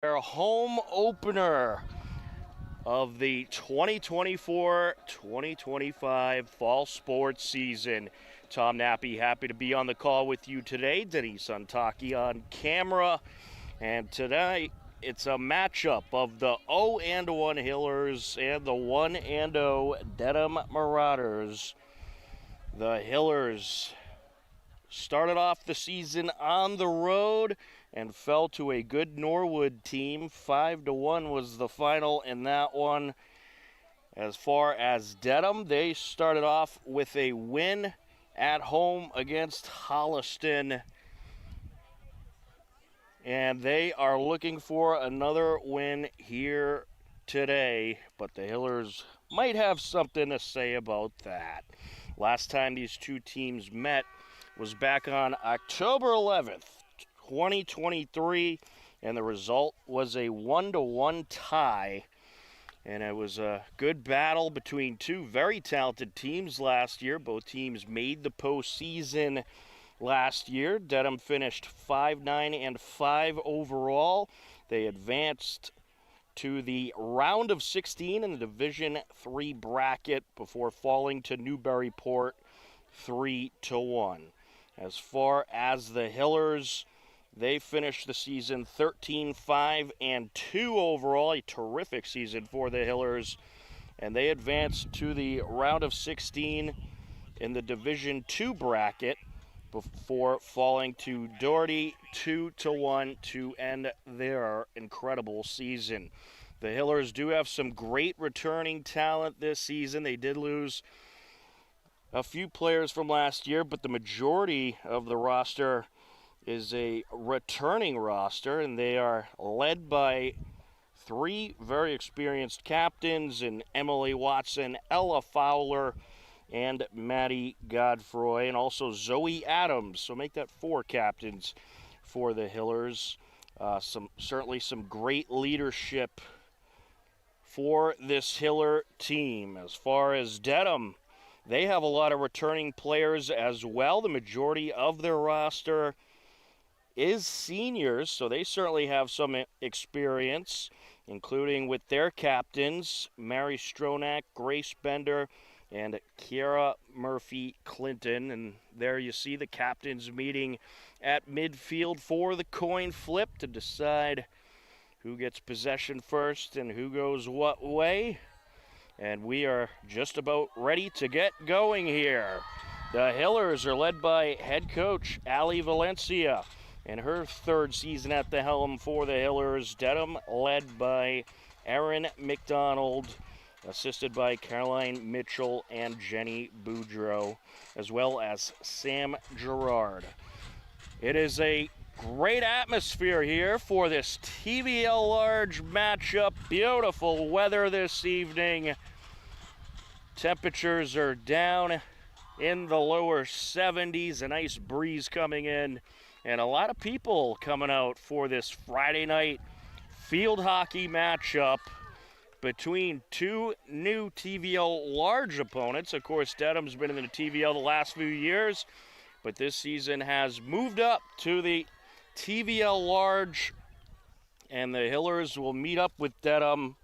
Our home opener of the 2024-2025 fall sports season. Tom Nappy, happy to be on the call with you today. Denise Suntaki on camera. And tonight, it's a matchup of the 0-1 Hillers and the 1-0 Dedham Marauders. The Hillers started off the season on the road and fell to a good Norwood team. 5-1 was the final in that one. As far as Dedham, they started off with a win at home against Holliston. And they are looking for another win here today, but the Hillers might have something to say about that. Last time these two teams met was back on October 11th, 2023, and the result was a 1-1 tie. And it was a good battle between two very talented teams last year. Both teams made the postseason last year. Dedham finished 5-9-5 overall. They advanced to the round of 16 in the Division III bracket before falling to Newburyport 3-1. As far as the Hillers, they finished the season 13-5-2 overall, a terrific season for the Hillers, and they advanced to the round of 16 in the Division II bracket before falling to Doherty 2-1 to end their incredible season. The Hillers do have some great returning talent this season. They did lose a few players from last year, but the majority of the roster is a returning roster, and they are led by three very experienced captains in Emily Watson, Ella Fowler, and Maddie Godfroy, and also Zoe Adams. So make that four captains for the Hillers. Certainly some great leadership for this Hiller team. As far as Dedham, they have a lot of returning players as well. The majority of their roster is seniors, so they certainly have some experience, including with their captains, Mary Stronach, Grace Bender, and Kiara Murphy Clinton. And there you see the captains meeting at midfield for the coin flip to decide who gets possession first and who goes what way. And we are just about ready to get going here. The Hillers are led by head coach Ali Valencia in her third season at the helm for the Hillers. Dedham led by Erin McDonald, assisted by Caroline Mitchell and Jenny Boudreau, as well as Sam Gerard. It is a great atmosphere here for this TVL Large matchup. Beautiful weather this evening. Temperatures are down in the lower 70s, a nice breeze coming in, and a lot of people coming out for this Friday night field hockey matchup between two new TVL Large opponents. Of course, Dedham's been in the TVL the last few years, but this season has moved up to the TVL Large, and the Hillers will meet up with Dedham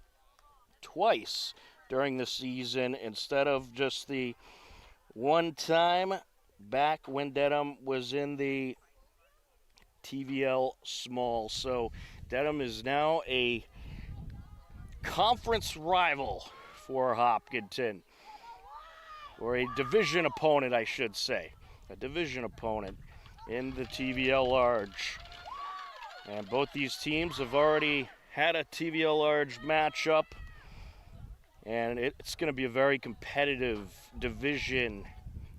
twice during the season instead of just the one time back when Dedham was in the TVL Small. So Dedham is now a conference rival for Hopkinton, or a division opponent, I should say. A division opponent in the TVL Large. And both these teams have already had a TVL Large matchup, and it's going to be a very competitive division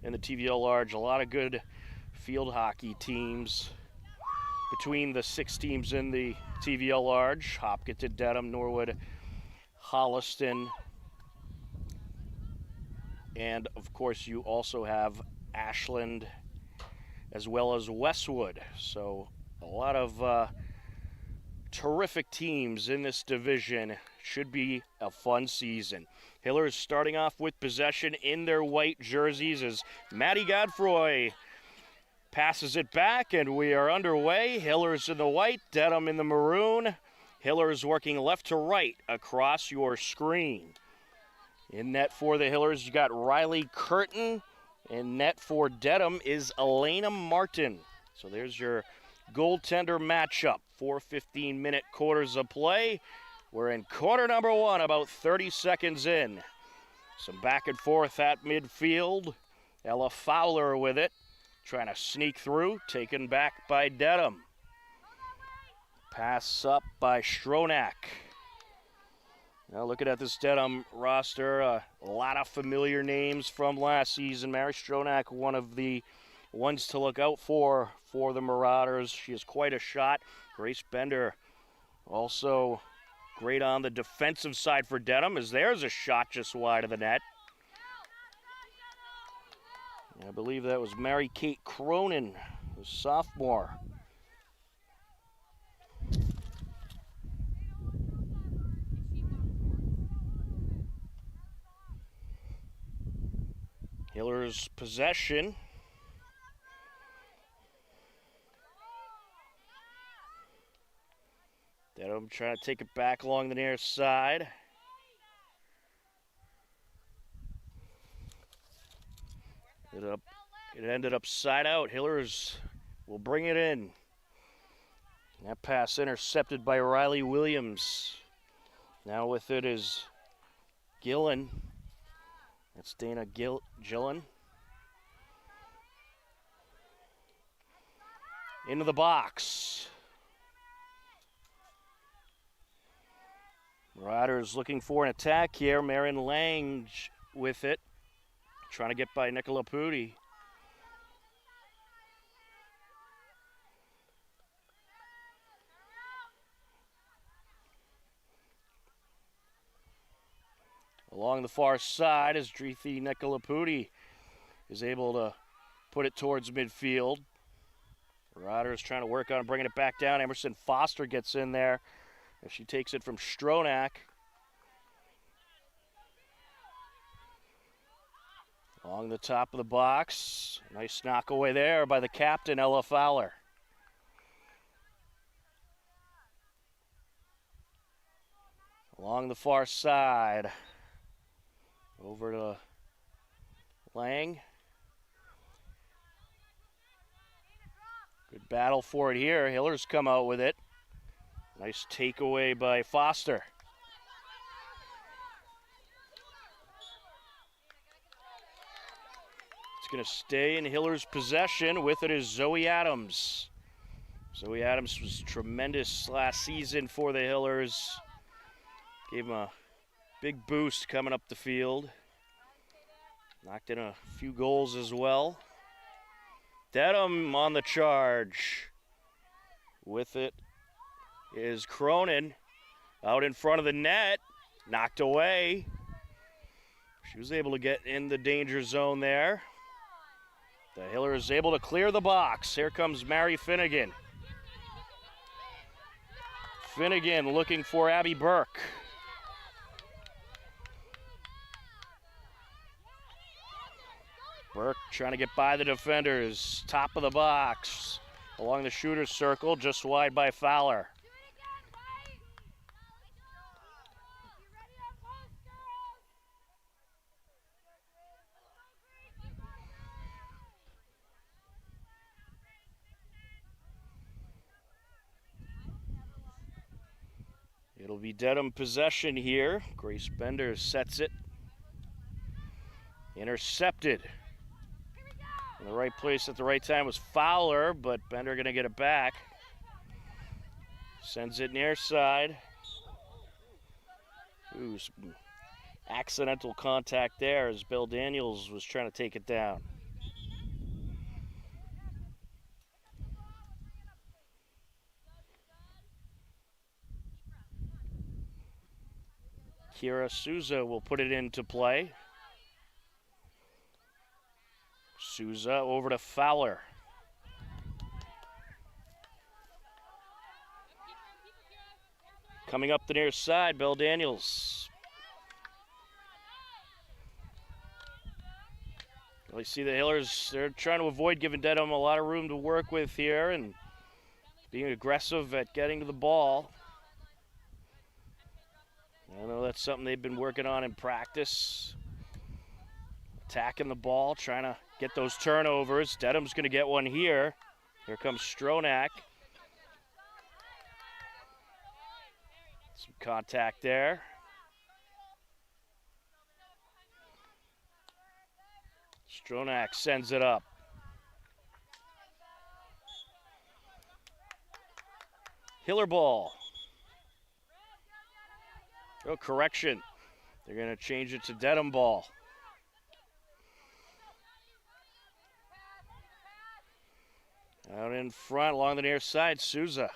in the TVL Large. A lot of good field hockey teams between the 6 teams in the TVL Large: Hopkinton, Dedham, Norwood, Holliston, and of course you also have Ashland as well as Westwood. So a lot of terrific teams in this division. Should be a fun season. Hillers starting off with possession in their white jerseys as Maddie Godfroy passes it back, and we are underway. Hillers in the white, Dedham in the maroon. Hillers working left to right across your screen. In net for the Hillers, you got Riley Curtin. In net for Dedham is Elena Martin. So there's your goaltender matchup. 4 15-minute quarters of play. We're in quarter number 1, about 30 seconds in. Some back and forth at midfield. Ella Fowler with it, trying to sneak through, taken back by Dedham. Pass up by Stronach. Now looking at this Dedham roster, a lot of familiar names from last season. Mary Stronach, one of the ones to look out for the Marauders. She has quite a shot. Grace Bender also great on the defensive side for Dedham, as there's a shot just wide of the net. I believe that was Mary Kate Cronin, the sophomore. Hillers possession. Dedham trying to take it back along the near side. It ended up side out. Hillers will bring it in. That pass intercepted by Riley Williams. Now with it is Gillen. That's Dana Gillen. Into the box. Marauders looking for an attack here. Marin Lang with it. Trying to get by Nicola Pudi. Along the far side as Dreethy Nicola Pudi is able to put it towards midfield. Marauders trying to work on bringing it back down. Emerson Foster gets in there. If she takes it from Stronach. Along the top of the box. Nice knock away there by the captain, Ella Fowler. Along the far side. Over to Lang. Good battle for it here. Hillers come out with it. Nice takeaway by Foster. It's going to stay in Hillers' possession. With it is Zoe Adams. Zoe Adams was tremendous last season for the Hillers. Gave him a big boost coming up the field. Knocked in a few goals as well. Dedham on the charge. With it is Cronin out in front of the net. Knocked away. She was able to get in the danger zone there. The Hillers able to clear the box. Here comes Mary Finnegan. Finnegan looking for Abby Burke. Burke trying to get by the defenders. Top of the box. Along the shooter's circle, just wide by Fowler. It'll be Dedham possession here. Grace Bender sets it. Intercepted. In the right place at the right time was Fowler, but Bender going to get it back. Sends it near side. Ooh, some accidental contact there as Bill Daniels was trying to take it down. Kira Souza will put it into play. Souza over to Fowler. Coming up the near side, Bill Daniels. Well, you see the Hillers, they're trying to avoid giving Dedham a lot of room to work with here and being aggressive at getting to the ball. I know that's something they've been working on in practice. Attacking the ball, trying to get those turnovers. Dedham's going to get one here. Here comes Stronach. Some contact there. Stronach sends it up. Hiller ball. Oh, correction. They're going to change it to Dedham ball. Out in front along the near side, Souza.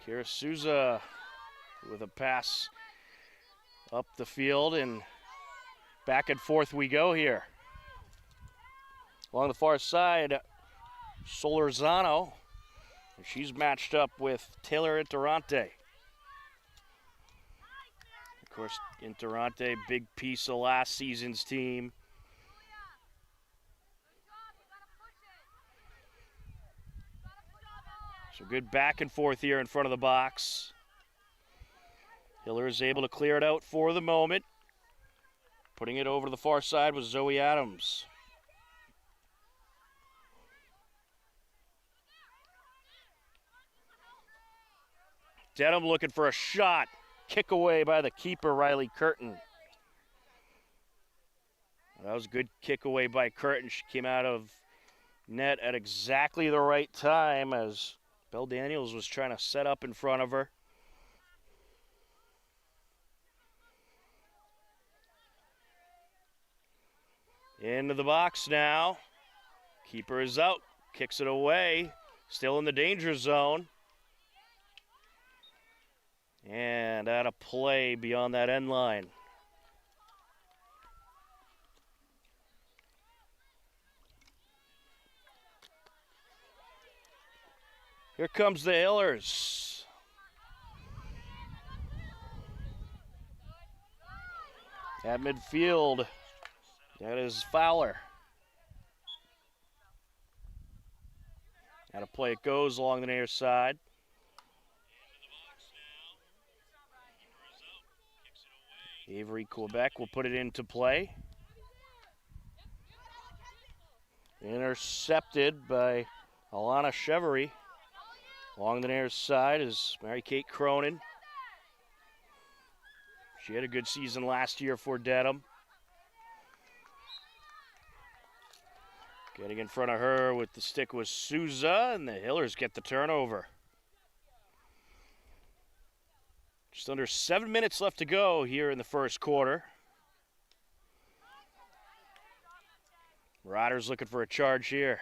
Kira Souza with a pass up the field, and back and forth we go here. Along the far side, Solorzano. She's matched up with Taylor Interante. Of course, Interante, big piece of last season's team. So good back and forth here in front of the box. Hiller is able to clear it out for the moment. Putting it over to the far side was Zoe Adams. Dedham looking for a shot. Kick away by the keeper, Riley Curtin. That was a good kick away by Curtin. She came out of net at exactly the right time as Belle Daniels was trying to set up in front of her. Into the box now. Keeper is out. Kicks it away. Still in the danger zone. And out of play beyond that end line. Here comes the Hillers. At midfield, that is Fowler. Out of play it goes along the near side. Avery Quebec will put it into play. Intercepted by Alana Chevery. Along the near side is Mary-Kate Cronin. She had a good season last year for Dedham. Getting in front of her with the stick was Souza, and the Hillers get the turnover. Just under 7 minutes left to go here in the first quarter. Marauders looking for a charge here.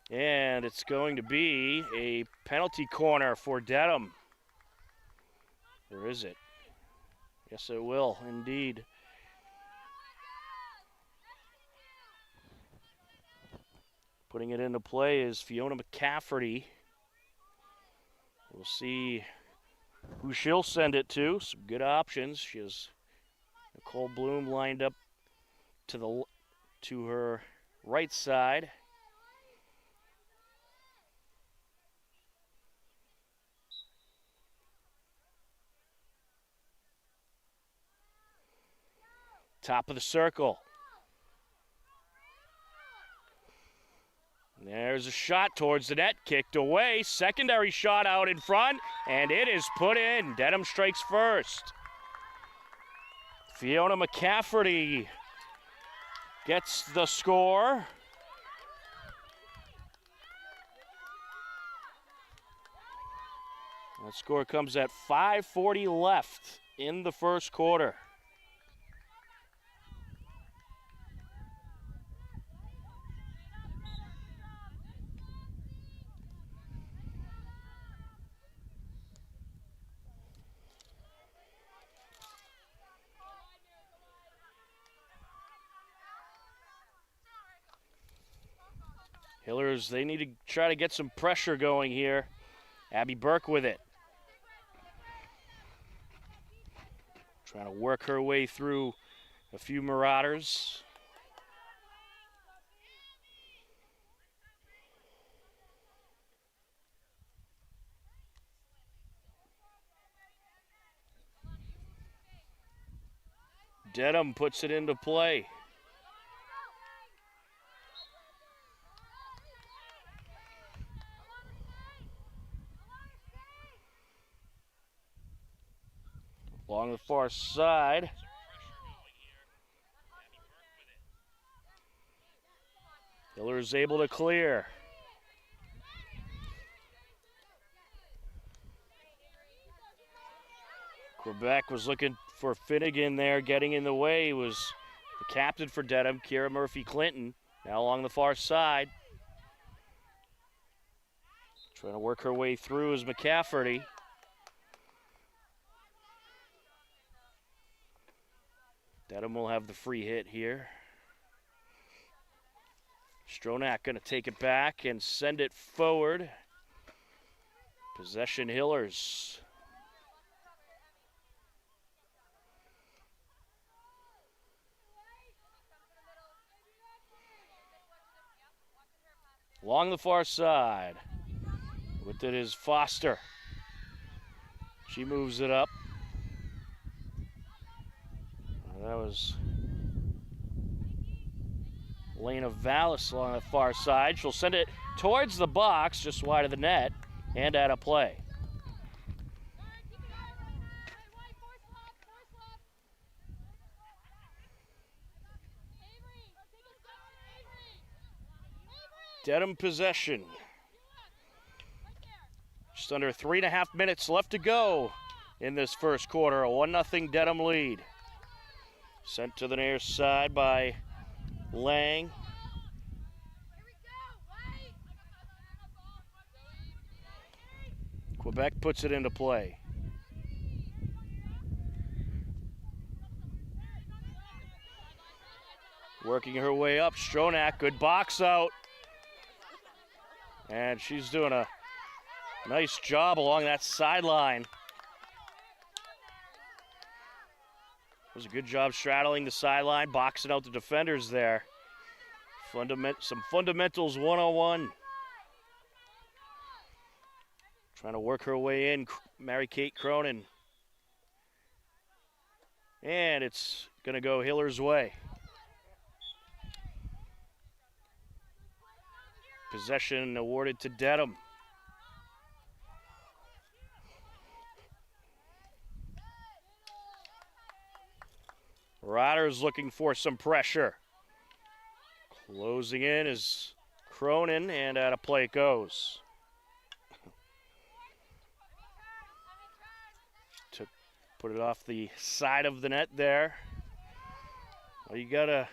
And it's going to be a penalty corner for Dedham. Or is it? Yes, it will, indeed. Putting it into play is Fiona McCafferty. We'll see who she'll send it to. Some good options. She has Nicole Bloom lined up to her right side. Top of the circle. And there's a shot towards the net, kicked away. Secondary shot out in front, and it is put in. Dedham strikes first. Fiona McCafferty gets the score. That score comes at 5:40 left in the first quarter. Hillers, they need to try to get some pressure going here. Abby Burke with it. Trying to work her way through a few Marauders. Dedham puts it into play. Along the far side. Hiller is able to clear. Quebec was looking for Finnegan there, getting in the way. He was the captain for Dedham, Kira Murphy-Clinton, now along the far side. Trying to work her way through is McCafferty. Dedham will have the free hit here. Stronach going to take it back and send it forward. Possession Hillers. Along the far side. With it is Foster. She moves it up. That was Lena Vallis along the far side. She'll send it towards the box, just wide of the net, and out of play. Dedham possession. Just under 3.5 minutes left to go in this first quarter. A 1-0 Dedham lead. Sent to the near side by Lang. Quebec puts it into play. Working her way up, Stronach, good box out. And she's doing a nice job along that sideline. It was a good job straddling the sideline, boxing out the defenders there. Some fundamentals 101. Trying to work her way in, Mary-Kate Cronin. And it's going to go Hiller's way. Possession awarded to Dedham. Riders looking for some pressure. Closing in is Cronin, and out of play it goes. Put it off the side of the net there. Well, you got to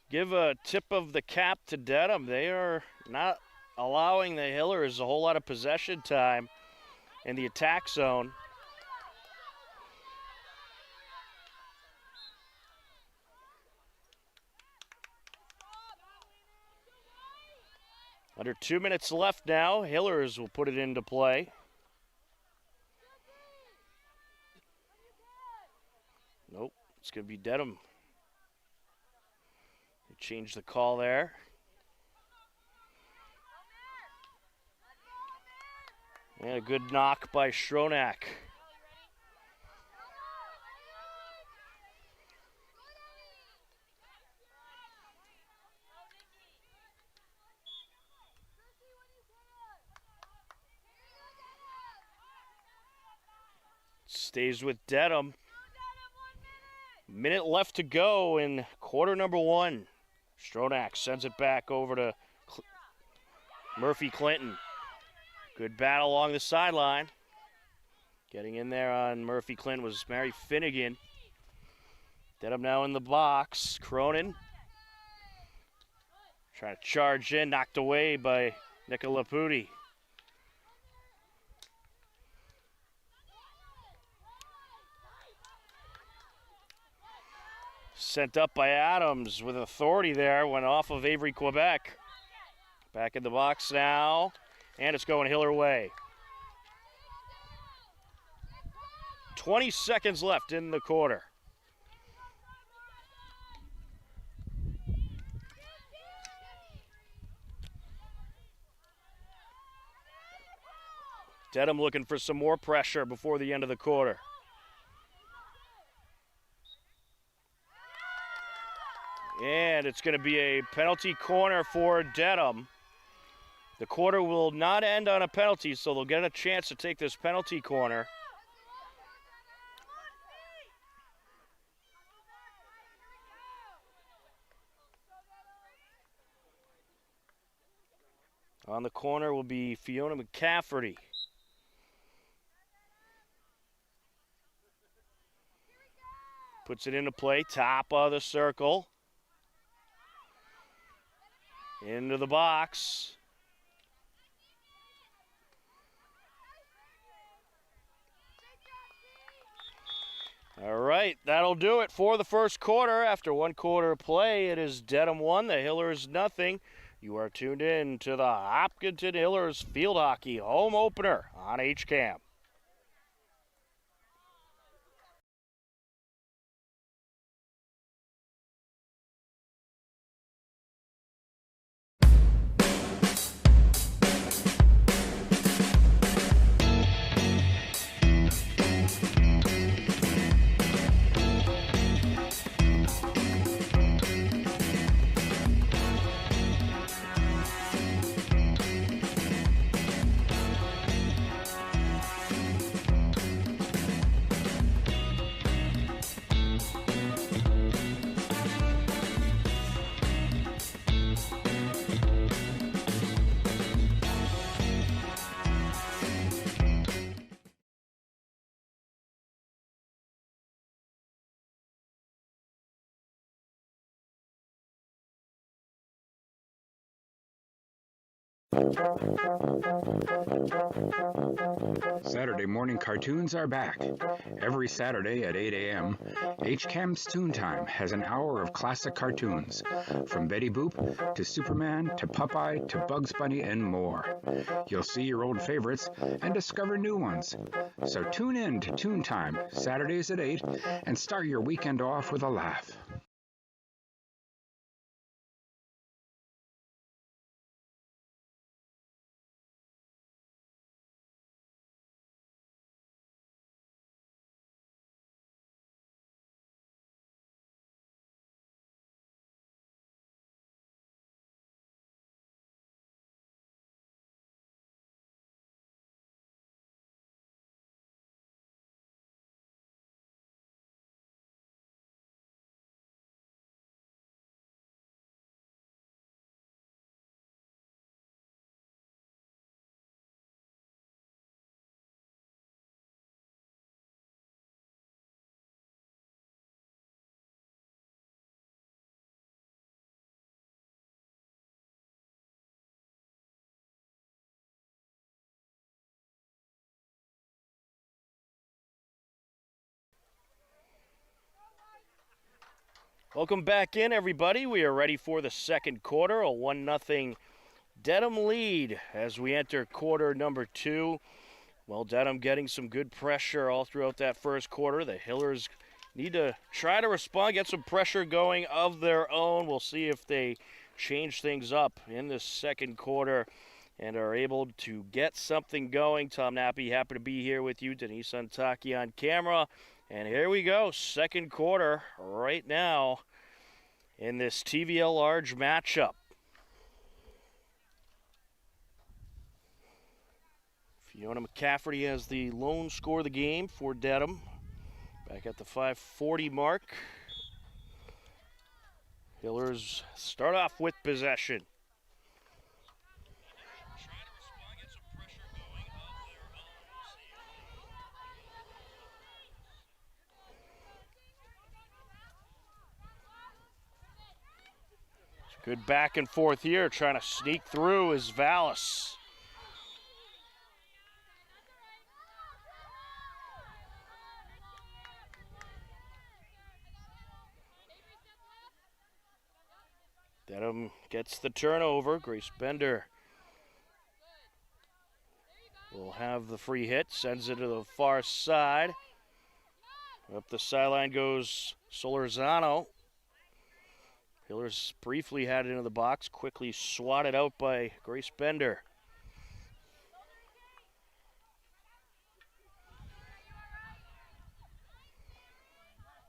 give a tip of the cap to Dedham. They are not allowing the Hillers a whole lot of possession time in the attack zone. Under 2 minutes left now. Hillers will put it into play. Nope, it's going to be Dedham. They changed the call there. And a good knock by Stronach. Stays with Dedham. Minute left to go in quarter number one. Stronach sends it back over to Murphy-Clinton. Good battle along the sideline. Getting in there on Murphy-Clinton was Mary Finnegan. Dedham now in the box. Cronin trying to charge in, knocked away by Nicola Pudi. Sent up by Adams with authority there, went off of Avery Quebec. Back in the box now, and it's going Hiller way. 20 seconds left in the quarter. Dedham looking for some more pressure before the end of the quarter. And it's going to be a penalty corner for Dedham. The quarter will not end on a penalty, so they'll get a chance to take this penalty corner. On the corner will be Fiona McCafferty. Puts it into play, top of the circle. Into the box. All right, that'll do it for the first quarter. After one quarter of play, it is Dedham 1, the Hillers nothing. You are tuned in to the Hopkinton Hillers Field Hockey home opener on HCAM. Saturday morning cartoons are back. Every Saturday at 8 a.m., HCAM's Toon Time has an hour of classic cartoons, from Betty Boop to Superman to Popeye to Bugs Bunny and more. You'll see your old favorites and discover new ones. So tune in to Toon Time, Saturdays at 8, and start your weekend off with a laugh. Welcome back in, everybody. We are ready for the second quarter, a 1-0 Dedham lead as we enter quarter number 2. Well, Dedham getting some good pressure all throughout that first quarter. The Hillers need to try to respond, get some pressure going of their own. We'll see if they change things up in the second quarter and are able to get something going. Tom Nappy, happy to be here with you. Denise Untaki on camera. And here we go, second quarter right now in this TVL Large matchup. Fiona McCafferty has the lone score of the game for Dedham. Back at the 5:40 mark. Hillers start off with possession. Good back and forth here, trying to sneak through is Vallis. Dedham gets the turnover. Grace Bender will have the free hit, sends it to the far side. Up the sideline goes Solorzano. Hillers briefly had it into the box, quickly swatted out by Grace Bender.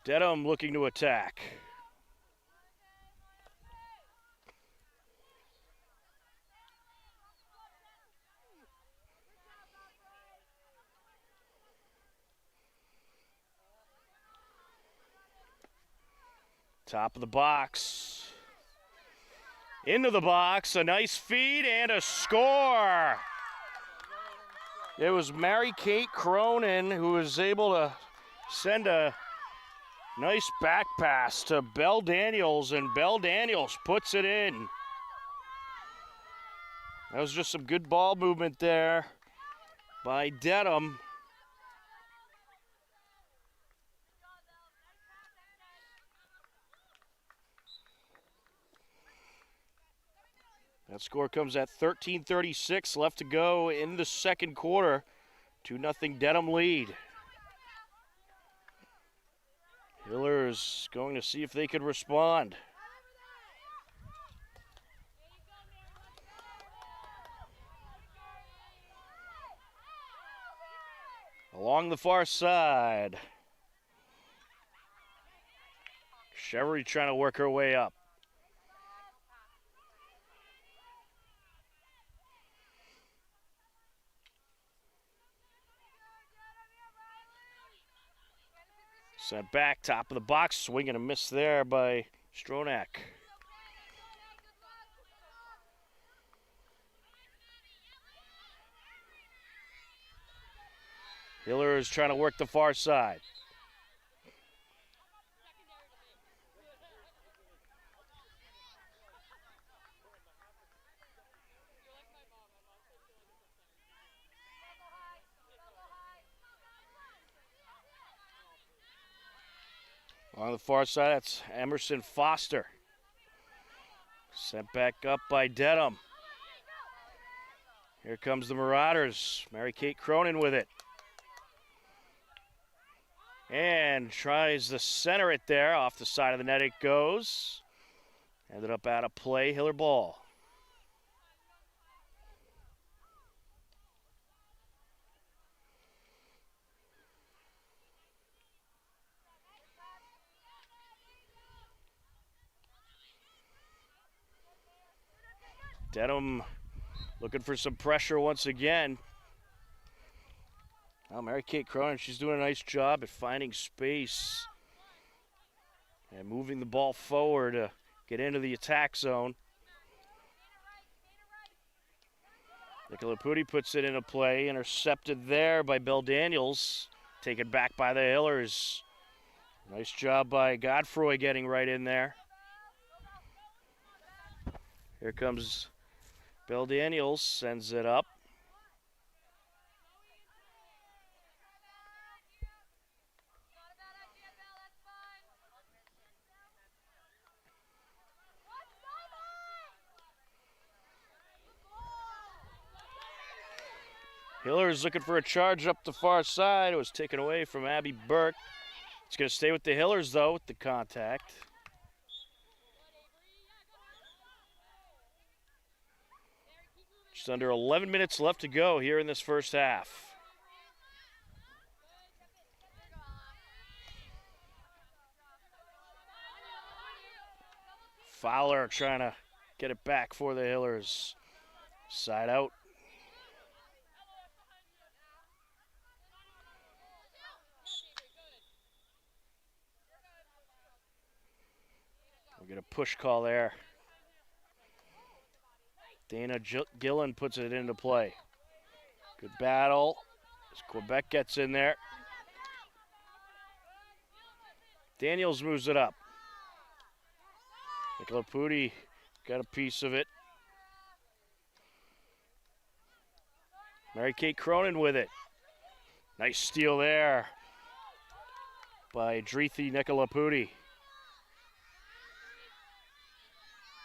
Dedham looking to attack. Top of the box. Into the box, a nice feed and a score. It was Mary-Kate Cronin who was able to send a nice back pass to Belle Daniels, and Belle Daniels puts it in. That was just some good ball movement there by Dedham. That score comes at 13:36 left to go in the second quarter. 2-0 Dedham lead. Hillers going to see if they can respond. Along the far side. Chevery trying to work her way up. Sent back, top of the box, swing and a miss there by Stronach. Hillers trying to work the far side. On the far side, that's Emerson Foster. Sent back up by Dedham. Here comes the Marauders. Mary-Kate Cronin with it. And tries to center it there. Off the side of the net it goes. Ended up out of play. Hiller ball. Dedham looking for some pressure once again. Now Mary-Kate Cronin, she's doing a nice job at finding space and moving the ball forward to get into the attack zone. Nicola Pudi puts it into play, intercepted there by Belle Daniels, taken back by the Hillers. Nice job by Godfroy getting right in there. Here comes Belle Daniels, sends it up. Hillers looking for a charge up the far side. It was taken away from Abby Burke. It's going to stay with the Hillers, though, with the contact. Just under 11 minutes left to go here in this first half. Fowler trying to get it back for the Hillers. Side out. We'll get a push call there. Dana Gillen puts it into play. Good battle as Quebec gets in there. Daniels moves it up. Nicola Pudi got a piece of it. Mary-Kate Cronin with it. Nice steal there by Dreethy Nicola Pudi.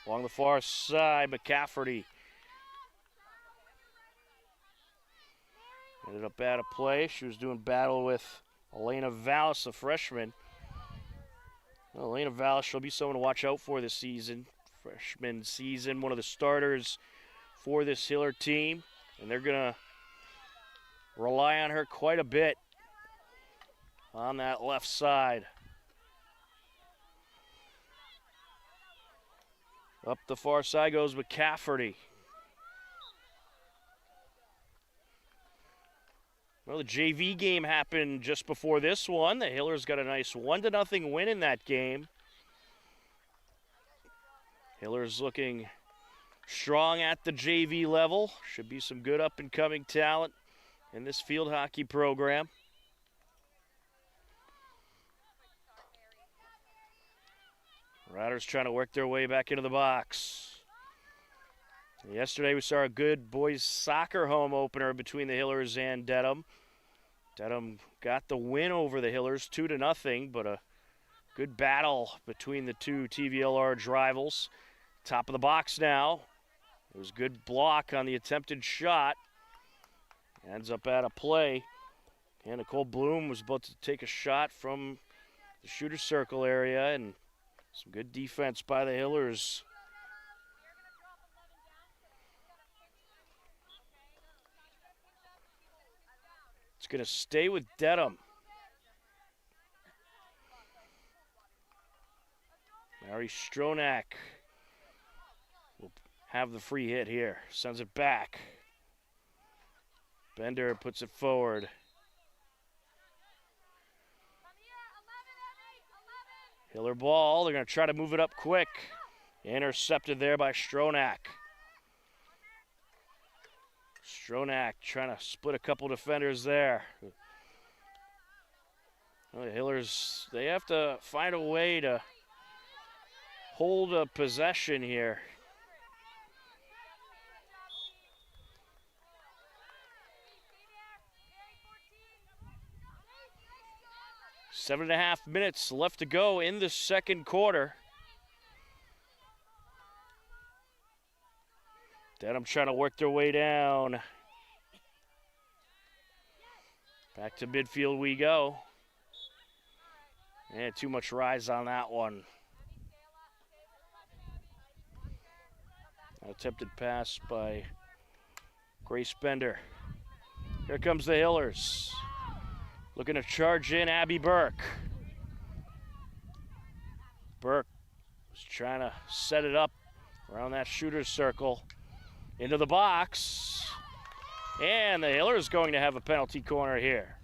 Along the far side, McCafferty. Ended up out of play. She was doing battle with Elena Vallis, a freshman. Well, Elena Vallis, she'll be someone to watch out for this season. Freshman season, one of the starters for this Hiller team. And they're going to rely on her quite a bit on that left side. Up the far side goes McCafferty. Well, the JV game happened just before this one. The Hillers got a nice 1-0 win in that game. Hillers looking strong at the JV level. Should be some good up-and-coming talent in this field hockey program. Riders trying to work their way back into the box. Yesterday we saw a good boys soccer home opener between the Hillers and Dedham. Dedham got the win over the Hillers 2-0, but a good battle between the two TVL large rivals. Top of the box now. It was a good block on the attempted shot. Ends up at a play. And Nicole Bloom was about to take a shot from the shooter's circle area, and some good defense by the Hillers. It's going to stay with Dedham. Mary Stronach will have the free hit here. Sends it back. Bender puts it forward. Hiller ball. They're going to try to move it up quick. Intercepted there by Stronach. Stronach trying to split a couple defenders there. Well, the Hillers, they have to find a way to hold a possession here. Seven and a half minutes left to go in the second quarter. Dedham trying to work their way down. Back to midfield we go. And too much rise on that one. Attempted pass by Grace Bender. Here comes the Hillers. Looking to charge in Abby Burke. Burke was trying to set it up around that shooter's circle. Into the box. And the Hillers going to have a penalty corner here.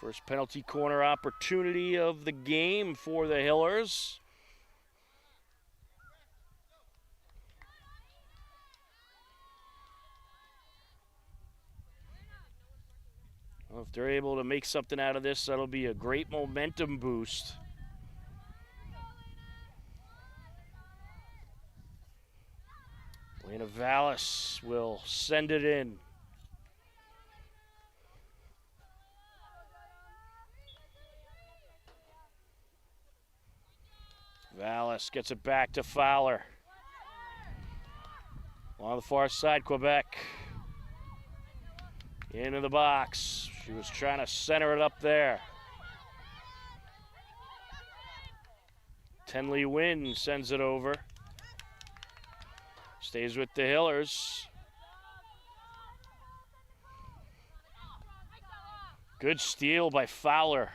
First penalty corner opportunity of the game for the Hillers. Well, if they're able to make something out of this, that'll be a great momentum boost. Lena Vallis will send it in. Vallis gets it back to Fowler. On the far side, Quebec. Into the box. She was trying to center it up there. Tenley Wynn sends it over. Stays with the Hillers. Good steal by Fowler.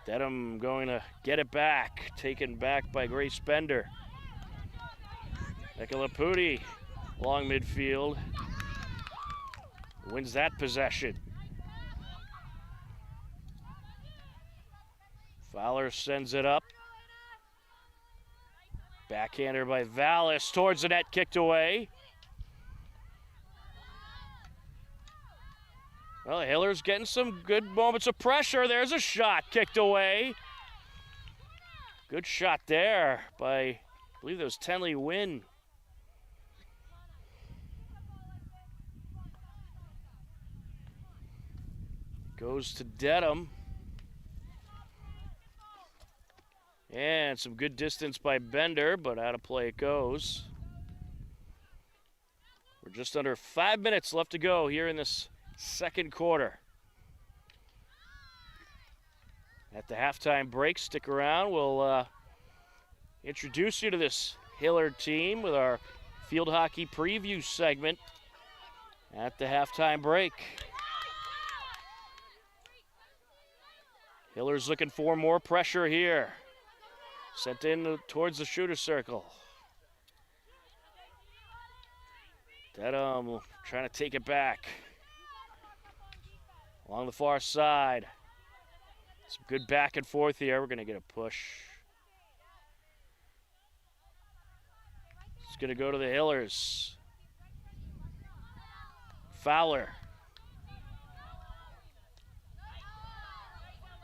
Dedham going to get it back. Taken back by Grace Bender. Eka Laputi along midfield. Wins that possession. Fowler sends it up. Backhander by Vallis towards the net, kicked away. Well, the Hillers getting some good moments of pressure. There's a shot, kicked away. Good shot there by, I believe that was Tenley Wynn. Goes to Dedham. And some good distance by Bender, but out of play it goes. We're just under 5 minutes left to go here in this second quarter. At the halftime break, stick around. We'll introduce you to this Hiller team with our field hockey preview segment at the halftime break. Hillers looking for more pressure here. Sent in towards the shooter circle. Dedham trying to take it back. along the far side. Some good back and forth here. We're going to get a push. It's going to go to the Hillers. Fowler.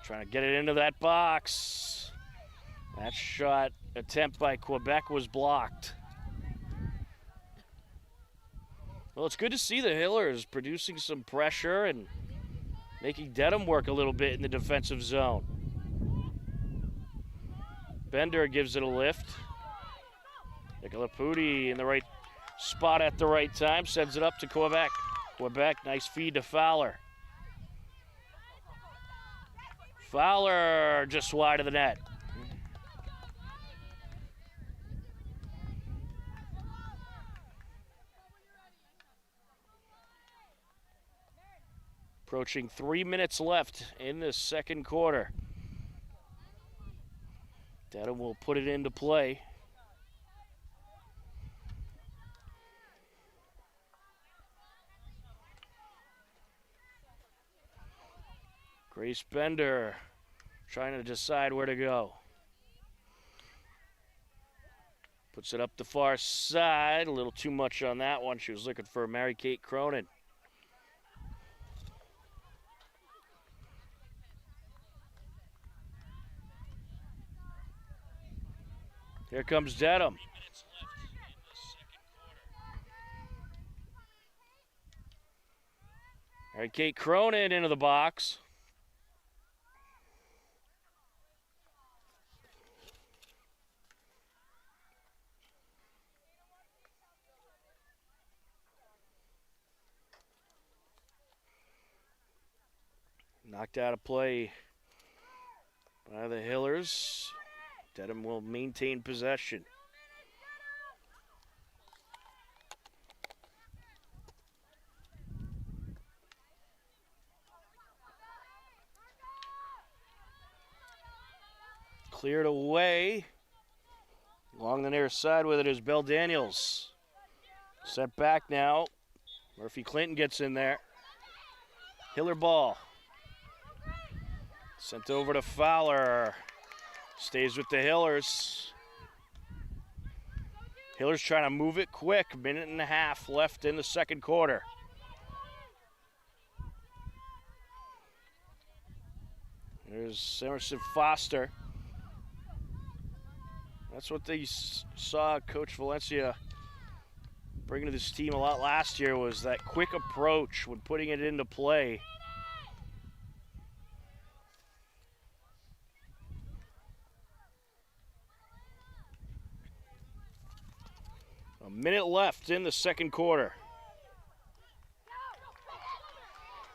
Trying to get it into that box. That shot attempt by Quebec was blocked. Well, it's good to see the Hillers producing some pressure and making Dedham work a little bit in the defensive zone. Bender gives it a lift. Nicolapudi in the right spot at the right time, sends it up to Quebec. Quebec, nice feed to Fowler. Fowler just wide of the net. Approaching 3 minutes left in the second quarter. Dedham will put it into play. Grace Bender trying to decide where to go. Puts it up the far side. A little too much on that one. She was looking for Mary Kate Cronin. Here comes Dedham. Mary Kate Cronin into the box. Knocked out of play by the Hillers. Dedham will maintain possession. Cleared away. Along the near side with it is Bell Daniels. Sent back now. Murphy Clinton gets in there. Hiller ball. Sent over to Fowler. Stays with the Hillers. Hillers trying to move it quick. Minute and a half left in the second quarter. There's Emerson Foster. That's what they saw Coach Valencia bringing to this team a lot last year, was that quick approach when putting it into play. A minute left in the second quarter.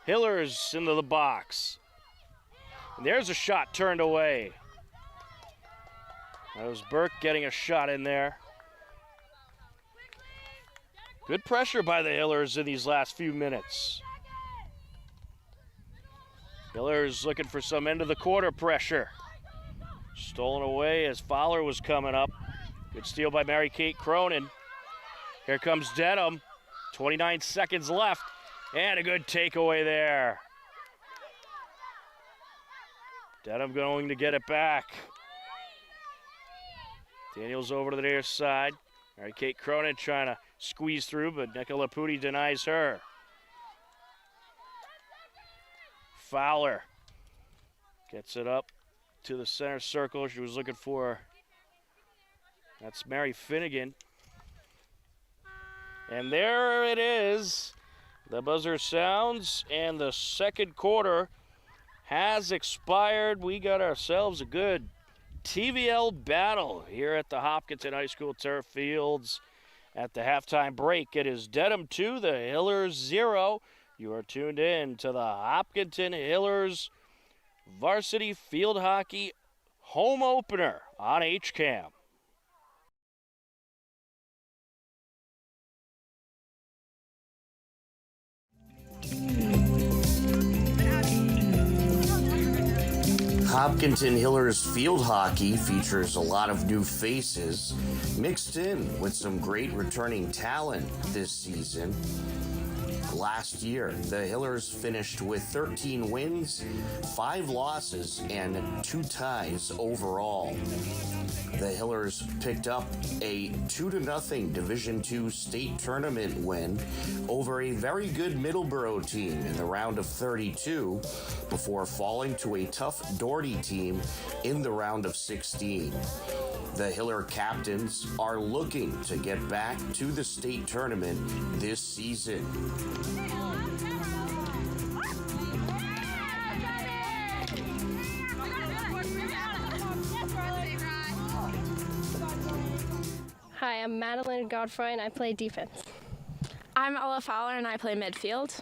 Hillers into the box. And there's a shot turned away. That was Burke getting a shot in there. Good pressure by the Hillers in these last few minutes. Hillers looking for some end of the quarter pressure. Stolen away as Fowler was coming up. Good steal by Mary Kate Cronin. Here comes Dedham. 29 seconds left. And a good takeaway there. Dedham going to get it back. Daniels over to the near side. Mary Kate Cronin trying to squeeze through, but Nicolapudi denies her. Fowler gets it up to the center circle. She was looking for, that's Mary Finnegan. And there it is. The buzzer sounds, and the second quarter has expired. We got ourselves a good TVL battle here at the Hopkinton High School turf fields. At the halftime break, it is Dedham 2, the Hillers 0. You are tuned in to the Hopkinton Hillers Varsity Field Hockey home opener on HCAM. Hopkinton Hillers field hockey features a lot of new faces mixed in with some great returning talent this season. last year. The Hillers finished with 13 wins, 5 losses, and 2 ties overall. The Hillers picked up a 2-0 Division II state tournament win over a very good Middleborough team in the round of 32 before falling to a tough Doherty team in the round of 16. The Hiller captains are looking to get back to the state tournament this season. Hi, I'm Madeline Godfrey and I play defense. I'm Ella Fowler and I play midfield.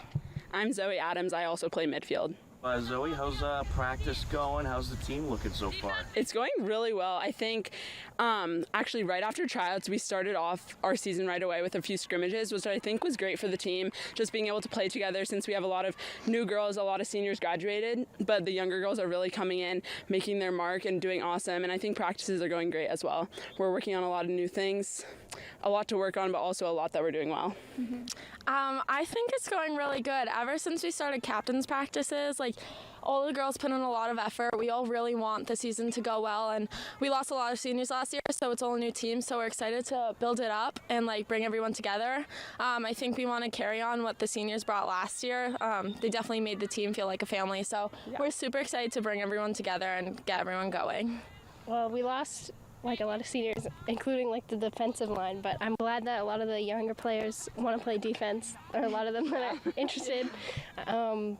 I'm Zoe Adams. I also play midfield. Zoe, how's practice going? How's the team looking so far? It's going really well. I think actually right after tryouts, we started off our season right away with a few scrimmages, which I think was great for the team, just being able to play together since we have a lot of new girls, a lot of seniors graduated, but the younger girls are really coming in, making their mark and doing awesome, and I think practices are going great as well. We're working on a lot of new things, a lot to work on, but also a lot that we're doing well. Mm-hmm. I think it's going really good. Ever since we started captain's practices, all the girls put in a lot of effort. We all really want the season to go well, and we lost a lot of seniors last year, so it's all a new team, so we're excited to build it up and bring everyone together. I think we want to carry on what the seniors brought last year. They definitely made the team feel like a family, so we're super excited to bring everyone together and get everyone going. Well, we lost a lot of seniors, including the defensive line, but I'm glad that a lot of the younger players want to play defense, or a lot of them that are interested.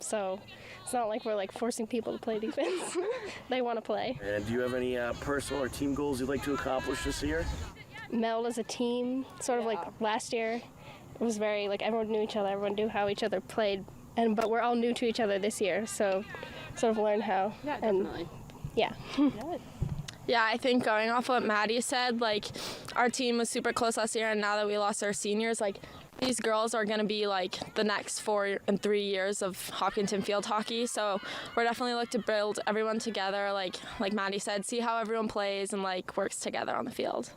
So it's not like we're forcing people to play defense. They want to play. And do you have any personal or team goals you'd like to accomplish this year? Meld as a team, sort of like last year. It was very everyone knew each other, everyone knew how each other played, but we're all new to each other this year, so sort of learn how. Yeah, definitely. Yeah. Yeah, I think going off what Maddie said, our team was super close last year, and now that we lost our seniors, these girls are going to be the next 4 and 3 years of Hopkinton field hockey. So we're definitely looking to build everyone together, like Maddie said, see how everyone plays and works together on the field.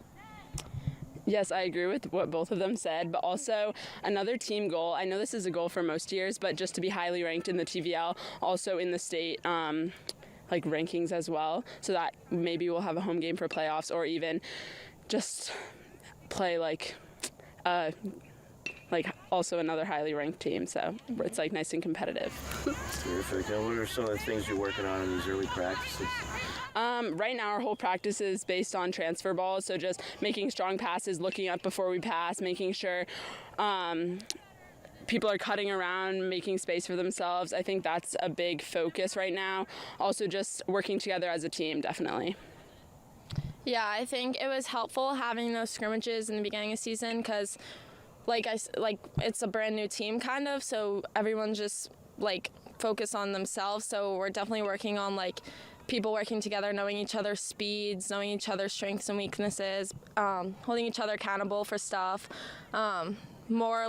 Yes, I agree with what both of them said, but also another team goal. I know this is a goal for most years, but just to be highly ranked in the TVL, also in the state rankings as well, so that maybe we'll have a home game for playoffs, or even just play also another highly ranked team, so it's nice and competitive. Terrific. And what are some of the things you're working on in these early practices? Right now our whole practice is based on transfer balls, so just making strong passes, looking up before we pass, making sure people are cutting around, making space for themselves. I think that's a big focus right now. Also just working together as a team, definitely. Yeah, I think it was helpful having those scrimmages in the beginning of the season because, it's a brand new team kind of, so everyone just, focus on themselves. So we're definitely working on, people working together, knowing each other's speeds, knowing each other's strengths and weaknesses, holding each other accountable for stuff. More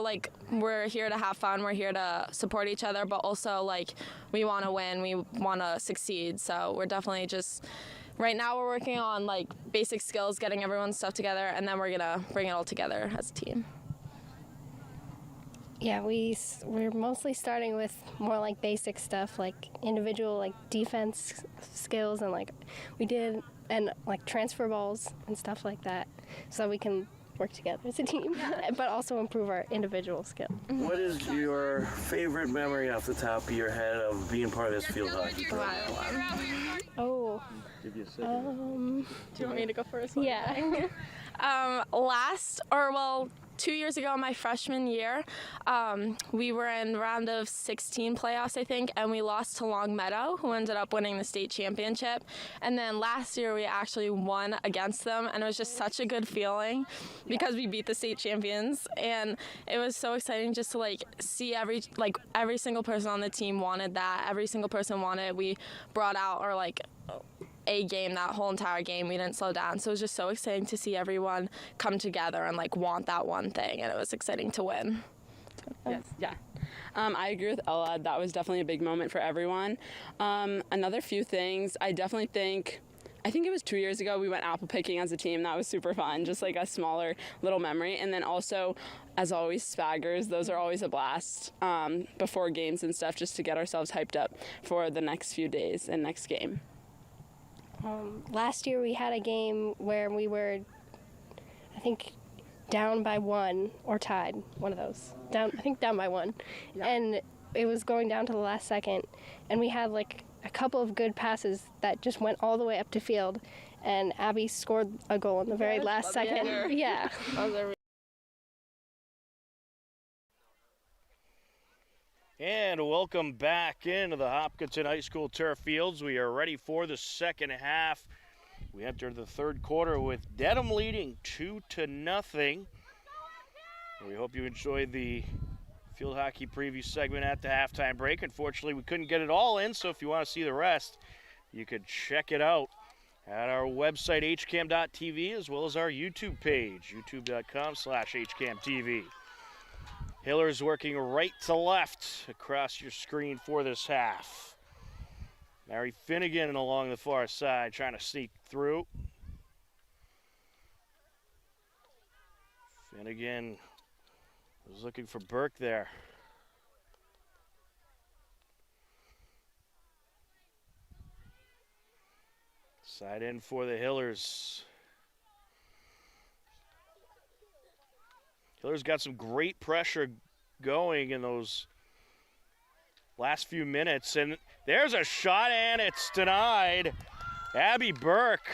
we're here to have fun, we're here to support each other, but also we want to win, we want to succeed. So we're definitely just, right now we're working on basic skills, getting everyone's stuff together, and then we're gonna bring it all together as a team. Yeah, we're mostly starting with more basic stuff, individual defense skills, and we did, and transfer balls and stuff like that, so we can work together as a team, but also improve our individual skill. What is your favorite memory off the top of your head of being part of this field hockey program? Oh. Give you a second. Do you want me to go first? Yeah. 2 years ago, my freshman year, we were in round of 16 playoffs, I think, and we lost to Long Meadow, who ended up winning the state championship. And then last year, we actually won against them, and it was just such a good feeling because we beat the state champions. And it was so exciting just to see every single person on the team wanted that. Every single person wanted. We brought out our A game that whole entire game. We didn't slow down, so it was just so exciting to see everyone come together and want that one thing, and it was exciting to win. Yes, yeah. I agree with Ella. That was definitely a big moment for everyone. Another few things, I definitely think I think it was 2 years ago, we went apple picking as a team. That was super fun, just like a smaller little memory. And then also, as always, spaggers. Those are always a blast before games and stuff, just to get ourselves hyped up for the next few days and next game. Last year we had a game where we were, I think, down by one or tied, one of those. Down by one. Yeah. And it was going down to the last second, and we had like a couple of good passes that just went all the way up to field, and Abby scored a goal in the very last second. Yeah. And welcome back into the Hopkinton High School turf fields. We are ready for the second half. We enter the third quarter with Dedham leading 2-0. We hope you enjoyed the field hockey preview segment at the halftime break. Unfortunately, we couldn't get it all in, so if you want to see the rest, you could check it out at our website, hcam.tv, as well as our YouTube page, youtube.com/hcamtv. Hillers working right to left across your screen for this half. Mary Finnegan along the far side trying to sneak through. Finnegan was looking for Burke there. Side in for the Hillers. Hillers got some great pressure going in those last few minutes, and there's a shot and it's denied. Abby Burke.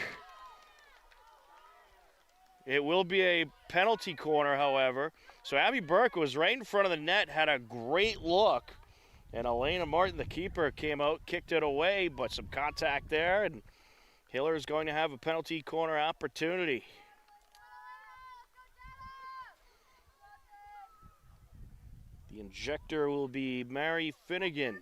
It will be a penalty corner, however. So Abby Burke was right in front of the net, had a great look, and Elena Martin, the keeper, came out, kicked it away, but some contact there, and Hillers going to have a penalty corner opportunity. The injector will be Mary Finnegan.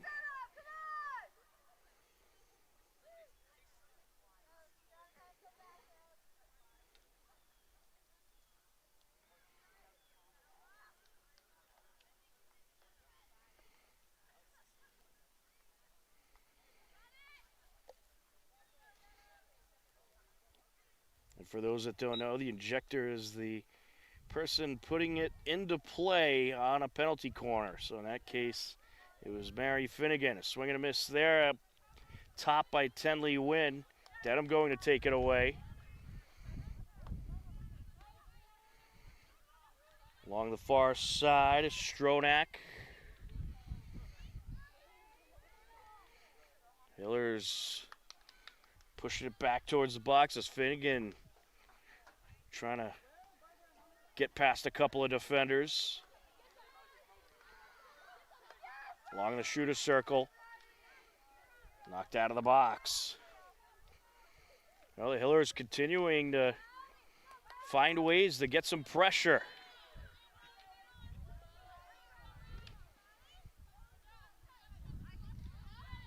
And for those that don't know, the injector is the person putting it into play on a penalty corner. So in that case, it was Mary Finnegan. A swing and a miss there, top by Tenley Wynn. Dedham going to take it away. Along the far side is Stronach. Hillers pushing it back towards the box as Finnegan trying to get past a couple of defenders. Along the shooter circle. Knocked out of the box. Well, the Hillers continuing to find ways to get some pressure.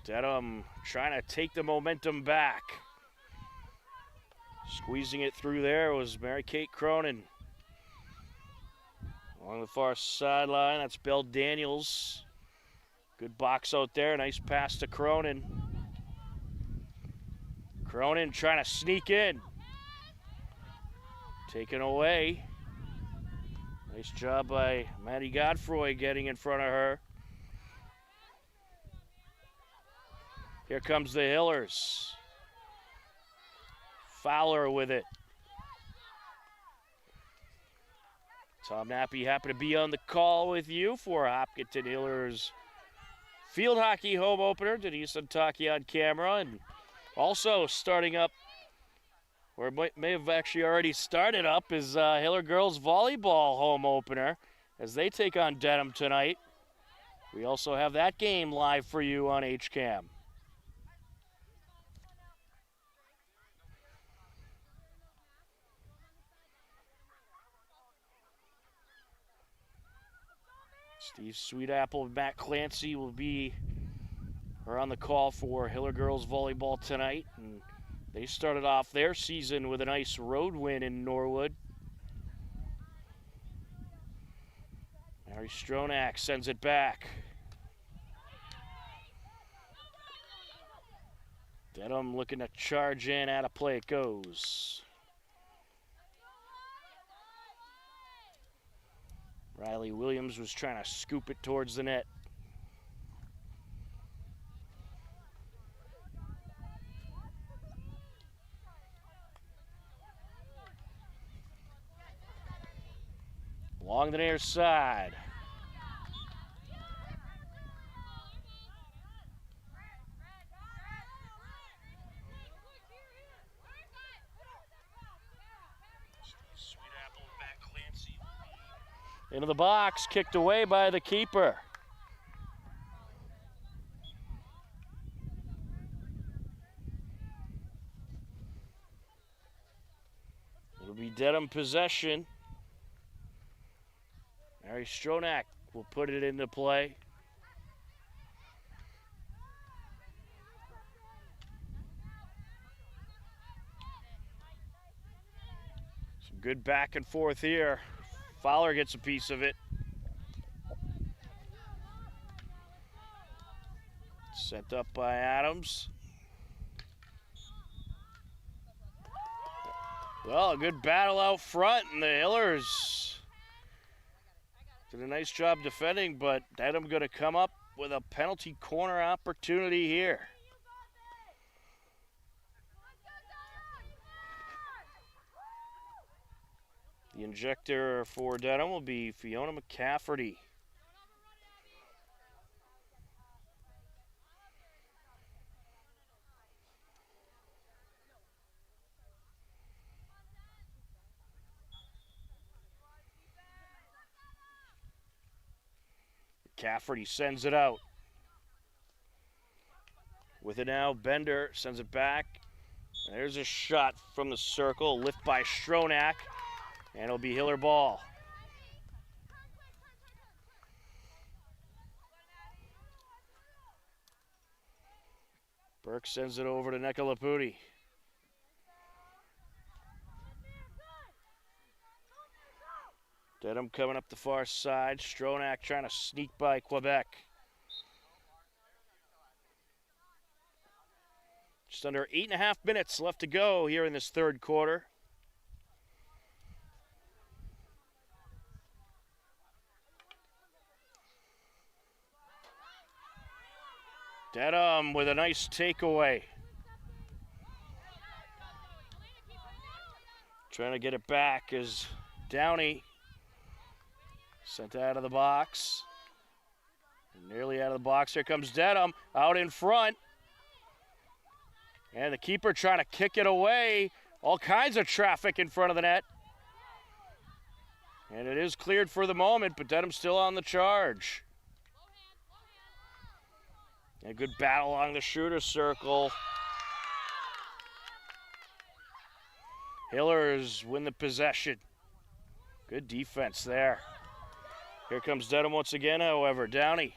Dedham trying to take the momentum back. Squeezing it through there was Mary-Kate Cronin. Along the far sideline, that's Belle Daniels. Good box out there, nice pass to Cronin. Cronin trying to sneak in. Taken away. Nice job by Maddie Godfroy getting in front of her. Here comes the Hillers. Fowler with it. Tom Nappy happy to be on the call with you for Hopkinton Hillers field hockey home opener. Denise Untaki on camera, and also starting up, or may have actually already started up, is Hiller girls volleyball home opener as they take on Dedham tonight. We also have that game live for you on HCAM. Steve Sweetapple and Matt Clancy are on the call for Hiller girls volleyball tonight, and they started off their season with a nice road win in Norwood. Mary Stronach sends it back. Dedham looking to charge in. Out of play it goes. Riley Williams was trying to scoop it towards the net. Along the near side. Into the box, kicked away by the keeper. It'll be Dedham possession. Mary Stronach will put it into play. Some good back and forth here. Fowler gets a piece of it. Sent up by Adams. Well, a good battle out front, and the Hillers did a nice job defending, but Dedham going to come up with a penalty corner opportunity here. The injector for Dedham will be Fiona McCafferty. McCafferty sends it out. With it now, Bender sends it back. There's a shot from the circle, lift by Stronach, and it'll be Hiller ball. Burke sends it over to Nekalaputi. Dedham coming up the far side. Stronach trying to sneak by Quebec. Just under 8.5 minutes left to go here in this third quarter. Dedham with a nice takeaway. Trying to get it back is Downey. Sent out of the box. Nearly out of the box. Here comes Dedham out in front. And the keeper trying to kick it away. All kinds of traffic in front of the net. And it is cleared for the moment, but Dedham's still on the charge. A good battle along the shooter circle. Hillers win the possession. Good defense there. Here comes Dedham once again, however. Downey.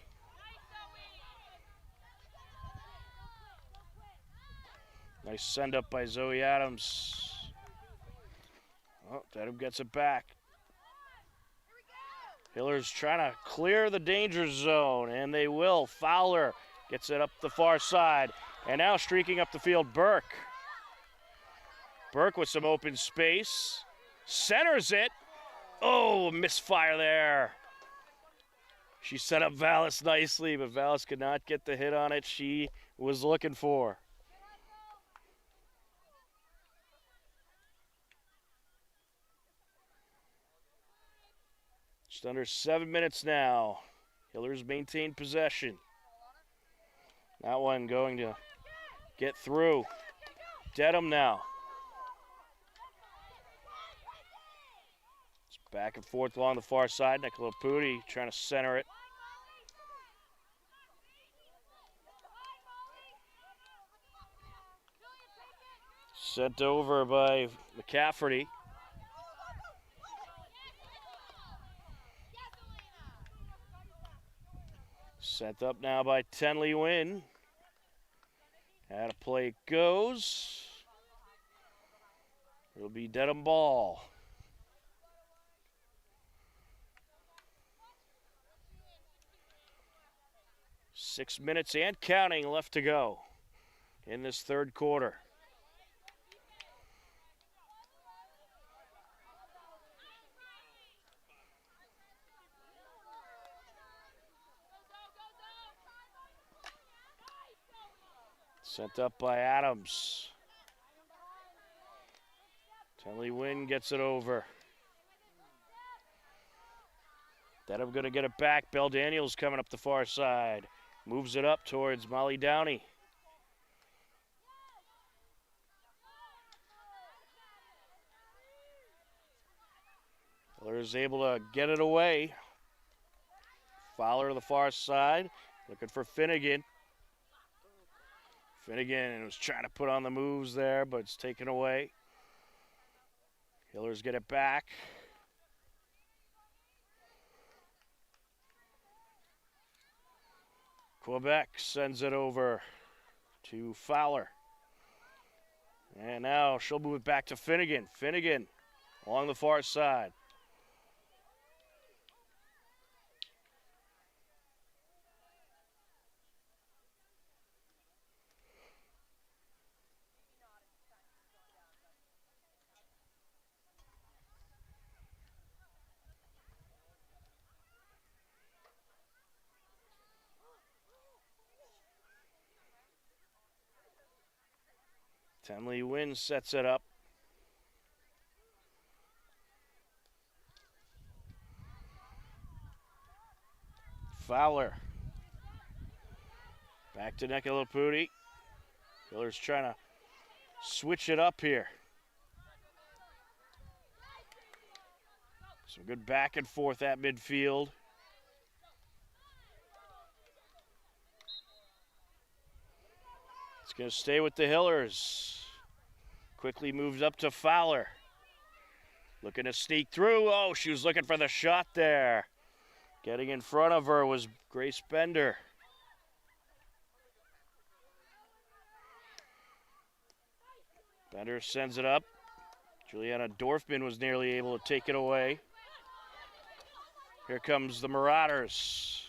Nice send up by Zoe Adams. Oh, Dedham gets it back. Hillers trying to clear the danger zone, and they will. Fowler gets it up the far side. And now streaking up the field, Burke. Burke with some open space. Centers it. Oh, misfire there. She set up Vallis nicely, but Vallis could not get the hit on it she was looking for. Just under 7 minutes now. Hillers maintain possession. That one going to get through. Dedham now. It's back and forth along the far side. Nekalaputi trying to center it. Sent over by McCafferty. Sent up now by Tenley Wynn. Out of play it goes. It'll be Dedham ball. 6 minutes and counting left to go. in this third quarter. Sent up by Adams. Tenley Wynn gets it over. Dedham going to get it back. Bell Daniels coming up the far side. Moves it up towards Molly Downey. Miller is able to get it away. Fowler to the far side. Looking for Finnegan. Finnegan was trying to put on the moves there, but it's taken away. Hillers get it back. Quebec sends it over to Fowler. And now she'll move it back to Finnegan. Finnegan along the far side. Tenley Wynn sets it up. Fowler. Back to Nicolapudi. Miller's trying to switch it up here. Some good back and forth at midfield. It's going to stay with the Hillers. Quickly moves up to Fowler. Looking to sneak through. Oh, she was looking for the shot there. Getting in front of her was Grace Bender. Bender sends it up. Juliana Dorfman was nearly able to take it away. Here comes the Marauders.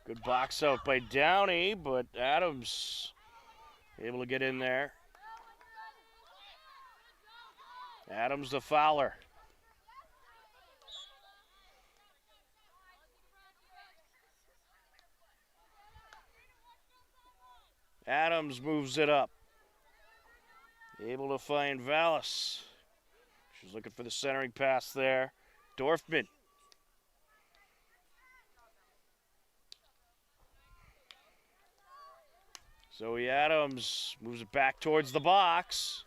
Good box out by Downey, but Adams able to get in there. Adams to Fowler. Adams moves it up. Able to find Vallis. She's looking for the centering pass there. Dorfman. Zoe Adams moves it back towards the box.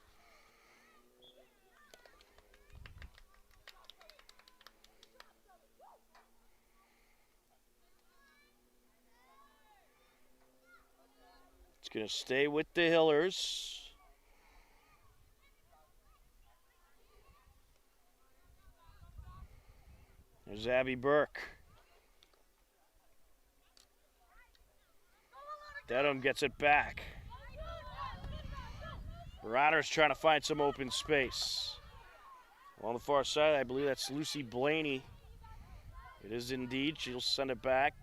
It's going to stay with the Hillers. There's Abby Burke. Dedham gets it back. Marauders trying to find some open space. On the far side, I believe that's Lucy Blaney. It is indeed. She'll send it back.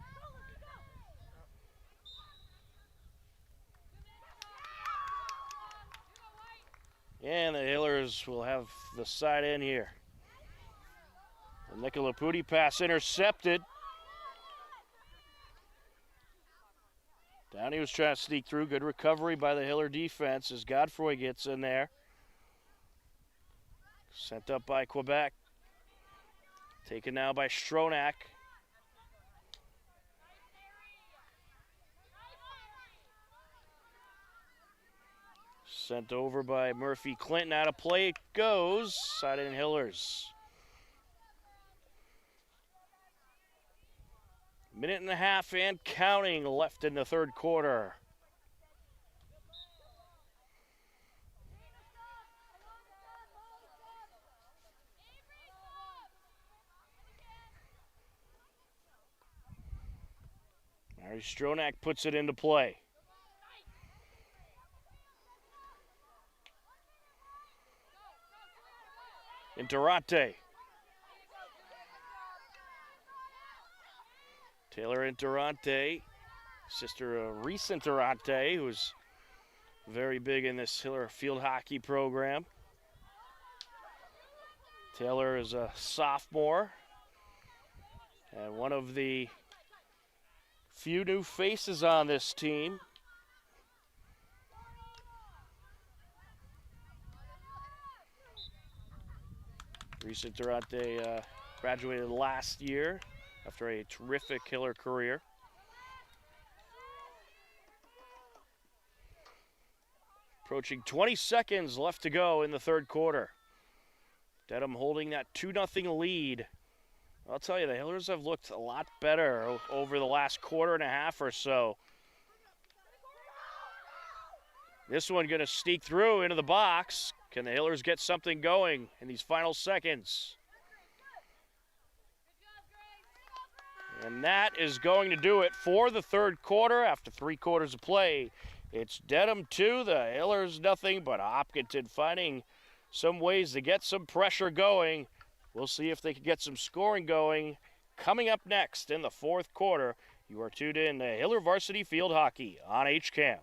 And the Hillers will have the side in here. The Nicolapudi pass intercepted. Downey was trying to sneak through. Good recovery by the Hiller defense as Godfroy gets in there. Sent up by Quebec. Taken now by Stronach. Sent over by Murphy Clinton. Out of play it goes. Side in Hillers. Minute and a half and counting left in the third quarter. Mary Stronach puts it into play. Interante. Taylor Interante, sister Reese Interante, who's very big in this Hiller field hockey program. Taylor is a sophomore and one of the few new faces on this team. Reese Interante graduated last year after a terrific Hiller career. Approaching 20 seconds left to go in the third quarter. Dedham holding that 2-0 lead. I'll tell you, the Hillers have looked a lot better over the last quarter and a half or so. This one going to sneak through into the box. Can the Hillers get something going in these final seconds? And that is going to do it for the third quarter after 3 quarters of play. It's Dedham 2, the Hillers nothing, but Hopkinton finding some ways to get some pressure going. We'll see if they can get some scoring going. Coming up next in the fourth quarter, you are tuned in to Hiller Varsity Field Hockey on HCAM.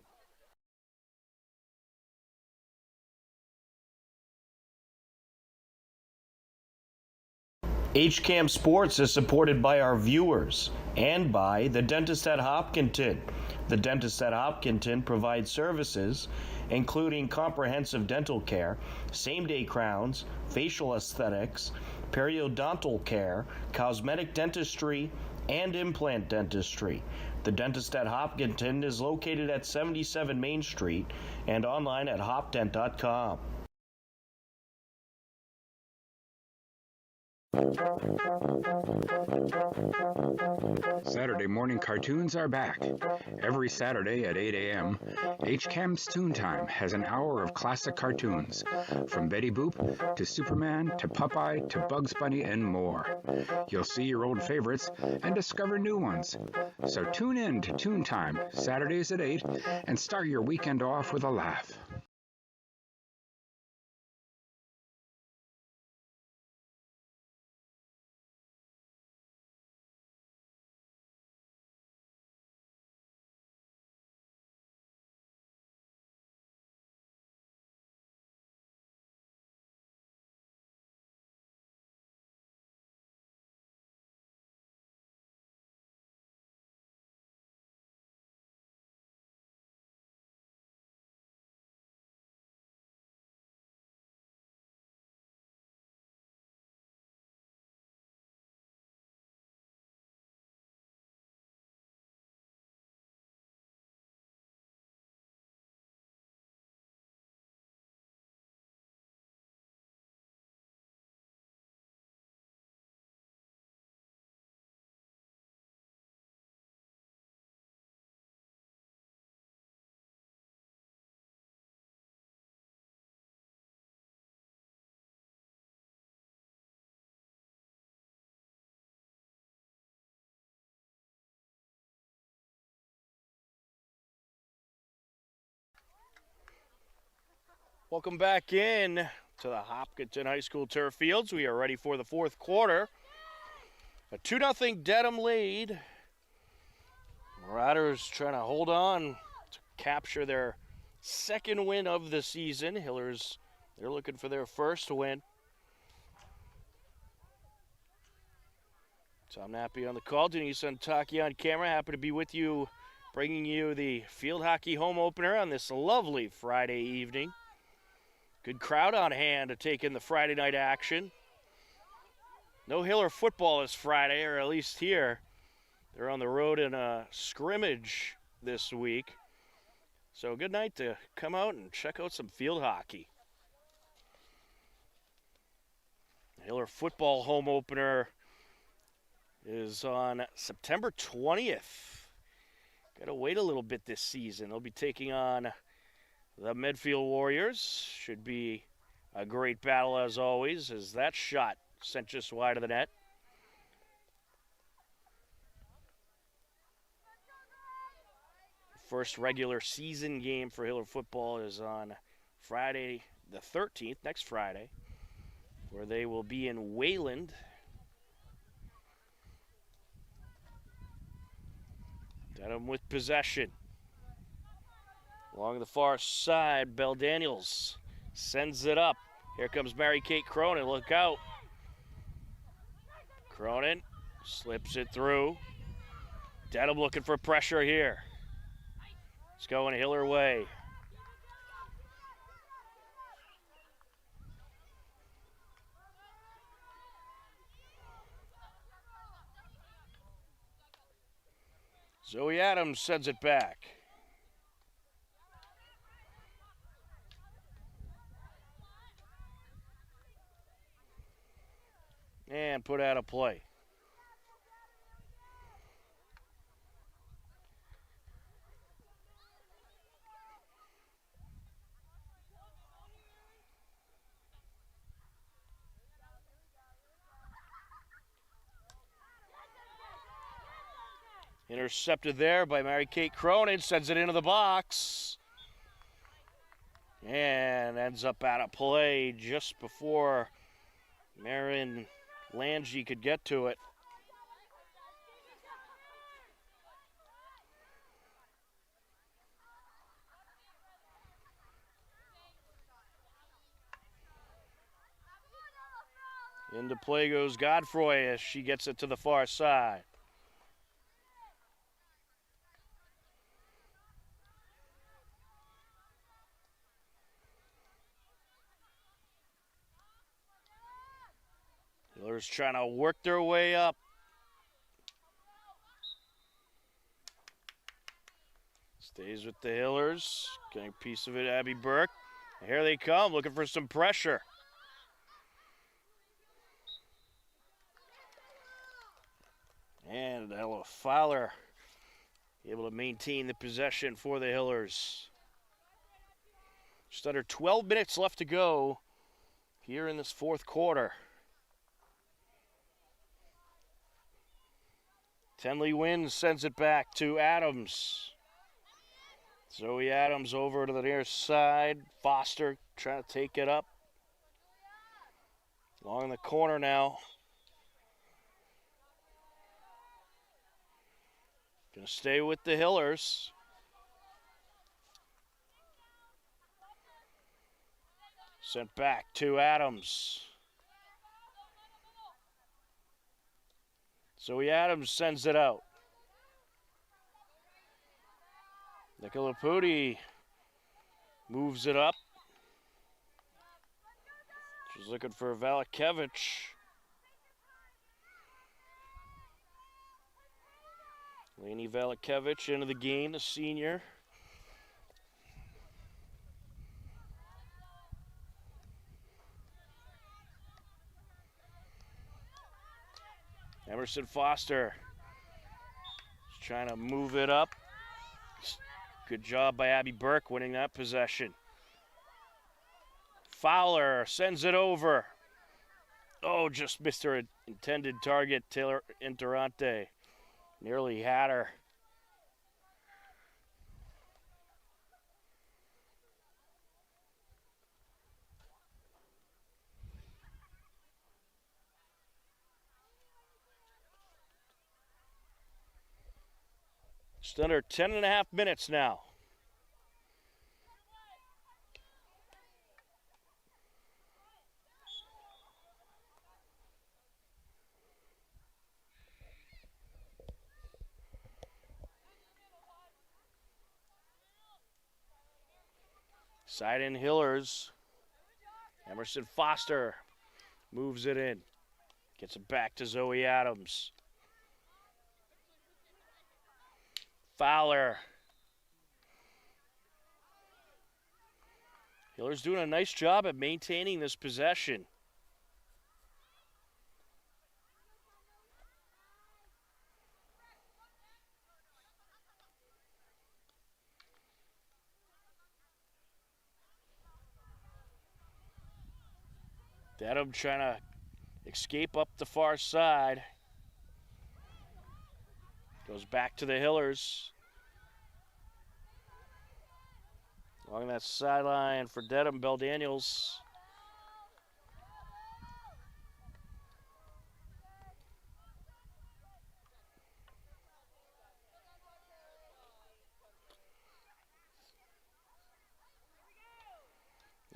HCAM Sports is supported by our viewers and by the Dentist at Hopkinton. The Dentist at Hopkinton provides services including comprehensive dental care, same-day crowns, facial aesthetics, periodontal care, cosmetic dentistry, and implant dentistry. The Dentist at Hopkinton is located at 77 Main Street and online at hopdent.com. Saturday morning cartoons are back. Every Saturday at 8 a.m., HCAM's Toon Time has an hour of classic cartoons, from Betty Boop to Superman to Popeye to Bugs Bunny and more. You'll see your old favorites and discover new ones. So tune in to Toon Time, Saturdays at 8, and start your weekend off with a laugh. Welcome back in to the Hopkinton High School turf fields. We are ready for the fourth quarter. A 2-0 Dedham lead. Marauders trying to hold on to capture their second win of the season. Hillers, they're looking for their first win. Tom Nappy on the call, Denise Untaki on camera. Happy to be with you, bringing you the field hockey home opener on this lovely Friday evening. Good crowd on hand to take in the Friday night action. No Hiller football this Friday, or at least here. They're on the road in a scrimmage this week. So good night to come out and check out some field hockey. Hiller football home opener is on September 20th. Got to wait a little bit this season. They'll be taking on the Medfield Warriors. Should be a great battle as always, as that shot sent just wide of the net. First regular season game for Hiller football is on Friday the 13th, next Friday, where they will be in Wayland. Dedham with possession. Along the far side, Bell Daniels sends it up. Here comes Mary Kate Cronin. Look out. Cronin slips it through. Dedham looking for pressure here. It's going Hiller way. Zoe Adams sends it back. And put out of play. Intercepted there by Mary Kate Cronin, sends it into the box. And ends up out of play just before Marin Lange could get to it. Into play goes Godfroy as she gets it to the far side. Hillers trying to work their way up. Stays with the Hillers. Getting a piece of it, Abby Burke. And here they come, looking for some pressure. And Ella Fowler able to maintain the possession for the Hillers. Just under 12 minutes left to go here in this fourth quarter. Tenley wins, sends it back to Adams. Zoe Adams over to the near side. Foster trying to take it up. Along the corner now. Gonna stay with the Hillers. Sent back to Adams. Zoe Adams sends it out. Nicola Pudi moves it up. She's looking for Valakevich. Lainey Valakevich into the game, the senior. Emerson Foster is trying to move it up. Good job by Abby Burke winning that possession. Fowler sends it over. Oh, just missed her intended target, Taylor Interante. Nearly had her. Just under 10 and a half minutes now. Side in Hillers. Emerson Foster moves it in. Gets it back to Zoe Adams. Fowler. Hillers doing a nice job at maintaining this possession. Dedham trying to escape up the far side. Goes back to the Hillers. Along that sideline for Dedham, Bell Daniels.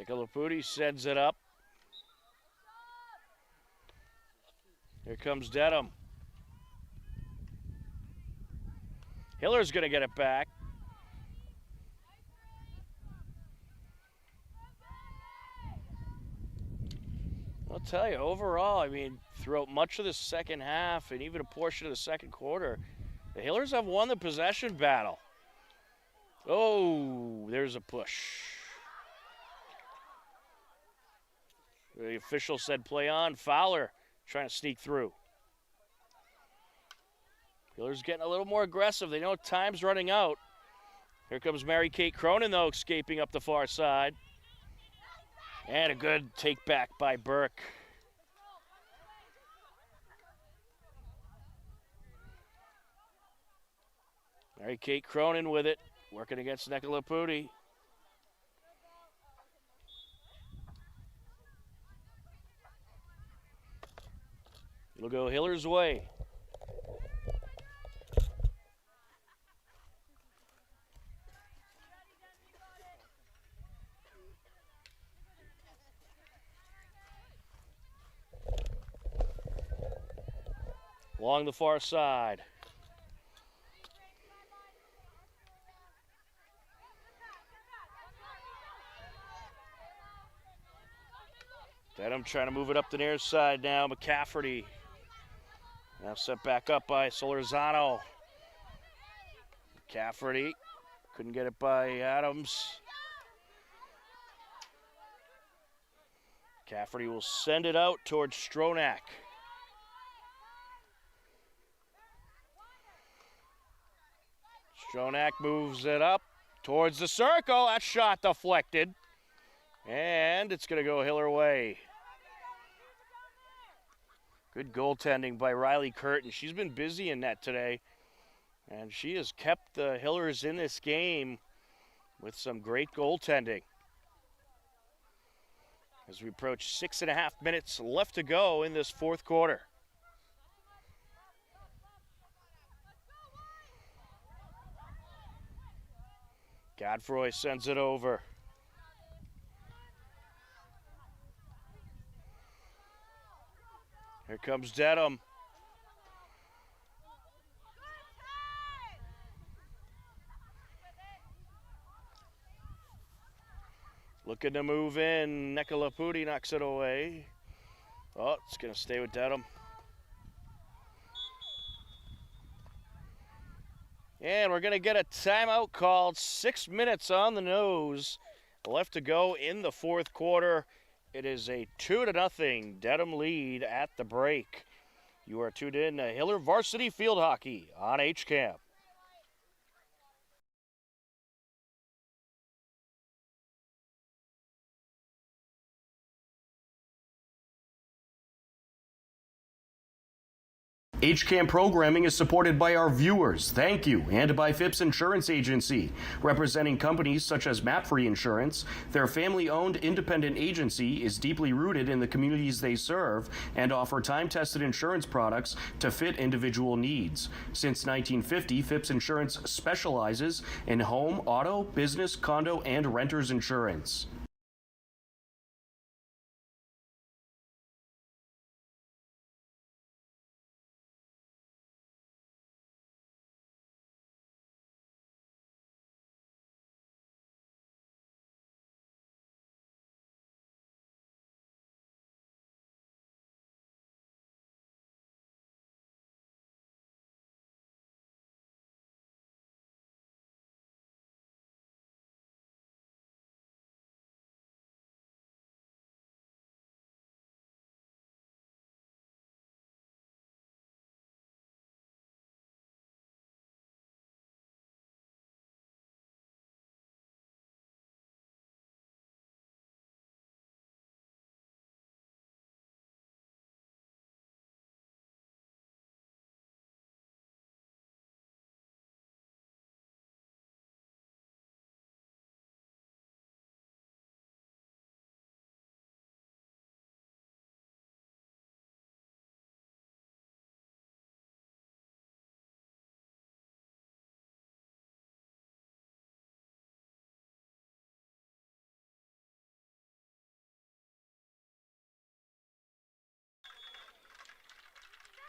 Nicolapudi sends it up. Here comes Dedham. Hiller's going to get it back. I'll tell you, overall, I mean, throughout much of the second half and even a portion of the second quarter, the Hillers have won the possession battle. Oh, there's a push. The official said play on. Fowler trying to sneak through. Hillers getting a little more aggressive. They know time's running out. Here comes Mary Kate Cronin, though, escaping up the far side. And a good take back by Burke. Mary Kate Cronin with it, working against Nicolapudi. It'll go Hiller's way. Along the far side. Dedham trying to move it up the near side now. McCafferty. Now set back up by Solorzano. McCafferty couldn't get it by Adams. McCafferty will send it out towards Stronach. Stronach moves it up towards the circle. That shot deflected. And it's going to go Hiller way. Good goaltending by Riley Curtin. She's been busy in net today. And she has kept the Hillers in this game with some great goaltending. As we approach 6.5 minutes left to go in this fourth quarter. Godfroy sends it over. Here comes Dedham. Looking to move in. Nicolapudi knocks it away. Oh, it's going to stay with Dedham. And we're going to get a timeout called. 6 minutes on the nose. Left to go in the fourth quarter. It is a 2-0 Dedham lead at the break. You are tuned in to Hiller Varsity Field Hockey on HCAM. HCAM programming is supported by our viewers, thank you, and by Phipps Insurance Agency, representing companies such as MapFree Insurance. Their family-owned independent agency is deeply rooted in the communities they serve and offer time-tested insurance products to fit individual needs. Since 1950, Phipps Insurance specializes in home, auto, business, condo, and renters insurance.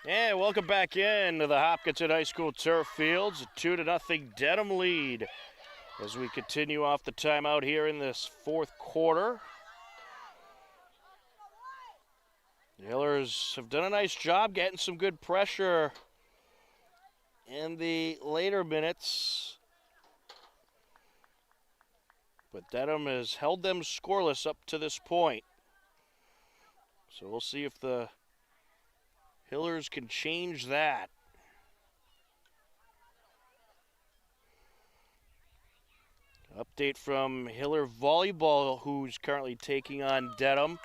And welcome back in to the Hopkinton High School turf fields. A 2-0 Dedham lead as we continue off the timeout here in this fourth quarter. The Hillers have done a nice job getting some good pressure in the later minutes, but Dedham has held them scoreless up to this point. So we'll see if the Hillers can change that. Update from Hiller Volleyball, who's currently taking on Dedham.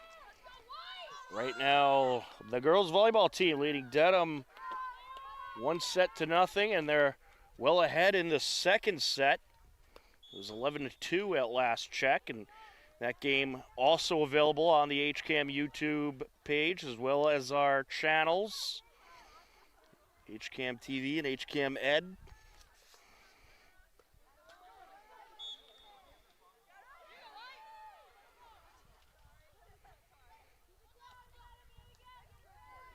Right now, the girls volleyball team leading Dedham 1-0, and they're well ahead in the second set. It was 11-2 at last check, and that game also available on the HCAM YouTube page as well as our channels, HCAM TV and HCAM Ed.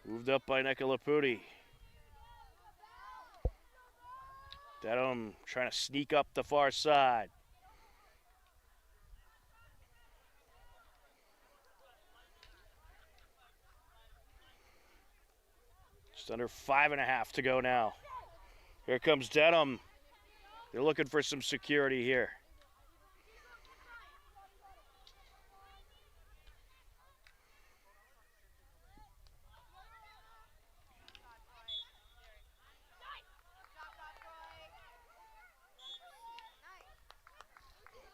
Moved up by Nekalaputi. Dedham trying to sneak up the far side. Just under 5.5 to go now. Here comes Dedham. They're looking for some security here.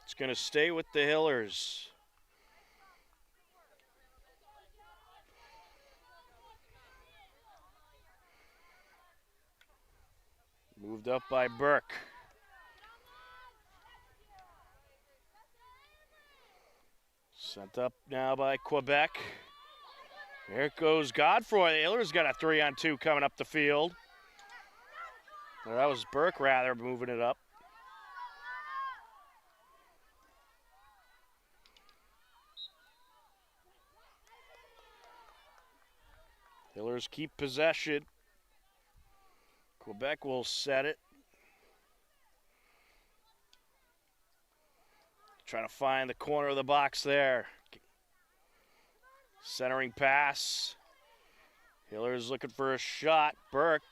It's going to stay with the Hillers. Moved up by Burke. Sent up now by Quebec. There it goes Godfroy. The Hillers got a 3-on-2 coming up the field. Well, that was Burke rather moving it up. Hillers keep possession. Quebec will set it. Trying to find the corner of the box there. Centering pass. Hillers looking for a shot. Burke.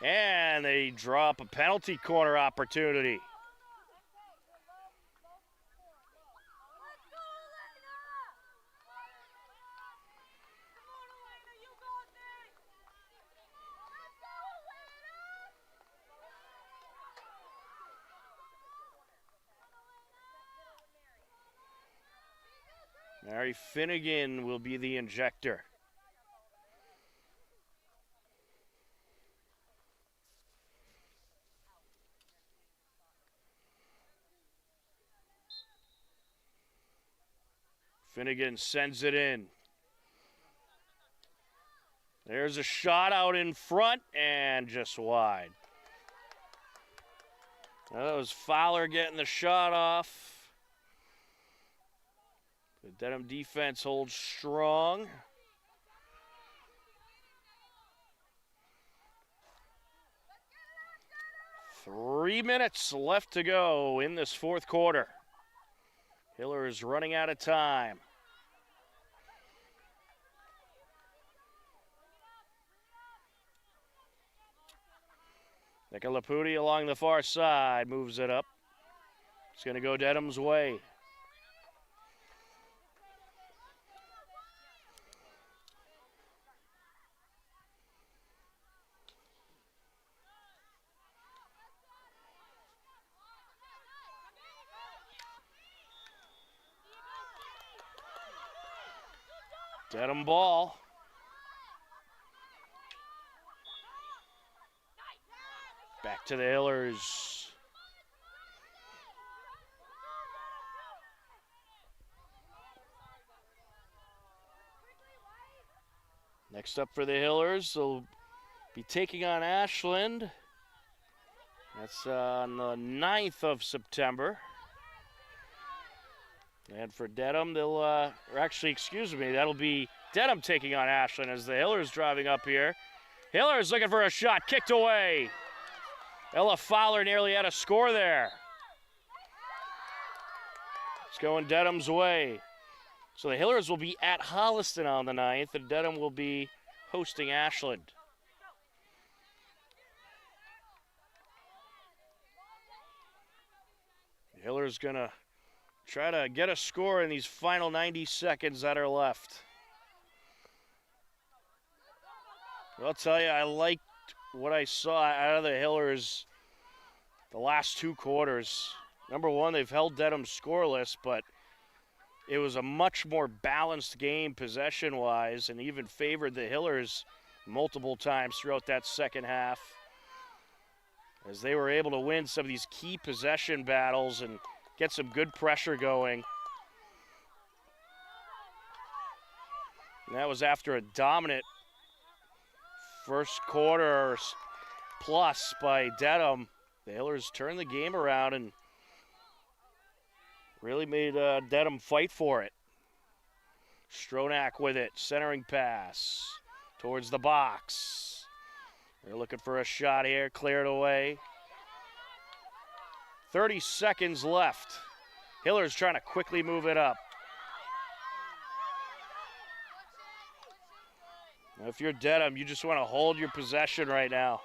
And they drop a penalty corner opportunity. Mary Finnegan will be the injector. Finnegan sends it in. There's a shot out in front and just wide. That was Fowler getting the shot off. The Dedham defense holds strong. Three minutes left to go in this fourth quarter. Hiller is running out of time. Nekalaputi along the far side moves it up. It's going to go Dedham's way. Dedham ball. Back to the Hillers. Next up for the Hillers, they'll be taking on Ashland. That's on the 9th of September. And for Dedham, they'll, or actually, excuse me, that'll be Dedham taking on Ashland as the Hillers driving up here. Hillers looking for a shot, kicked away. Ella Fowler nearly had a score there. It's going Dedham's way. So the Hillers will be at Holliston on the 9th, and Dedham will be hosting Ashland. The Hillers gonna try to get a score in these final 90 seconds that are left. I'll tell you, I liked what I saw out of the Hillers the last 2 quarters. Number one, they've held Dedham scoreless, but it was a much more balanced game possession-wise and even favored the Hillers multiple times throughout that second half as they were able to win some of these key possession battles and get some good pressure going. And that was after a dominant first quarter plus by Dedham. The Hillers turned the game around and really made Dedham fight for it. Stronach with it, centering pass towards the box. They're looking for a shot here, cleared away. 30 seconds left. Hillers trying to quickly move it up. Now, if you're Dedham, you just want to hold your possession right now.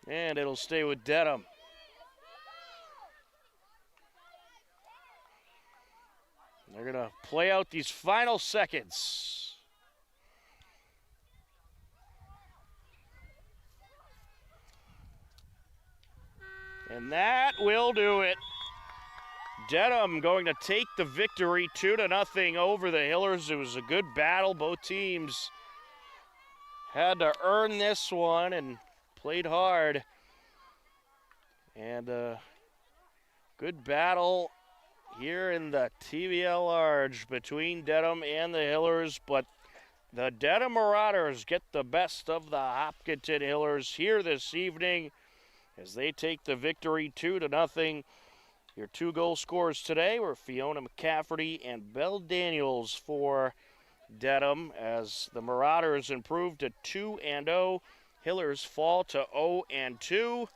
And it'll stay with Dedham. They're going to play out these final seconds. And that will do it. Dedham going to take the victory 2-0 over the Hillers. It was a good battle. Both teams had to earn this one and played hard. And a good battle here in the TVL Large between Dedham and the Hillers, but the Dedham Marauders get the best of the Hopkinton Hillers here this evening as they take the victory 2-0. Your 2 goal scorers today were Fiona McCafferty and Belle Daniels for Dedham as the Marauders improved to 2-0. Hillers fall to 0-2.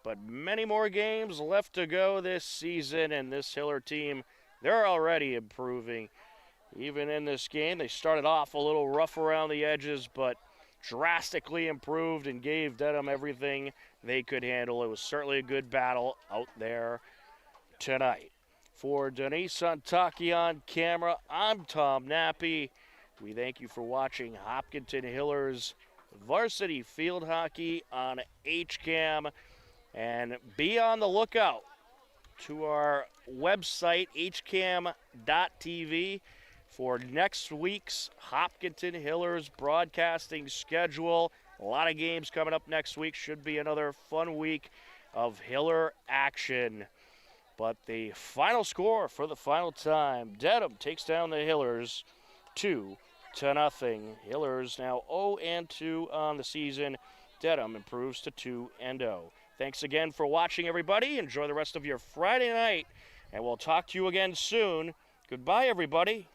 But many more games left to go this season, and this Hiller team, they're already improving. Even in this game, they started off a little rough around the edges, but drastically improved and gave Dedham everything they could handle. It was certainly a good battle out there tonight. For Denise Ontaki on camera, I'm Tom Nappy. We thank you for watching Hopkinton Hillers Varsity Field Hockey on HCAM. And be on the lookout to our website, hcam.tv, for next week's Hopkinton Hillers broadcasting schedule. A lot of games coming up next week. Should be another fun week of Hiller action. But the final score for the final time, Dedham takes down the Hillers 2-0. Hillers now 0-2 on the season. Dedham improves to 2-0. Thanks again for watching, everybody. Enjoy the rest of your Friday night, and we'll talk to you again soon. Goodbye, everybody.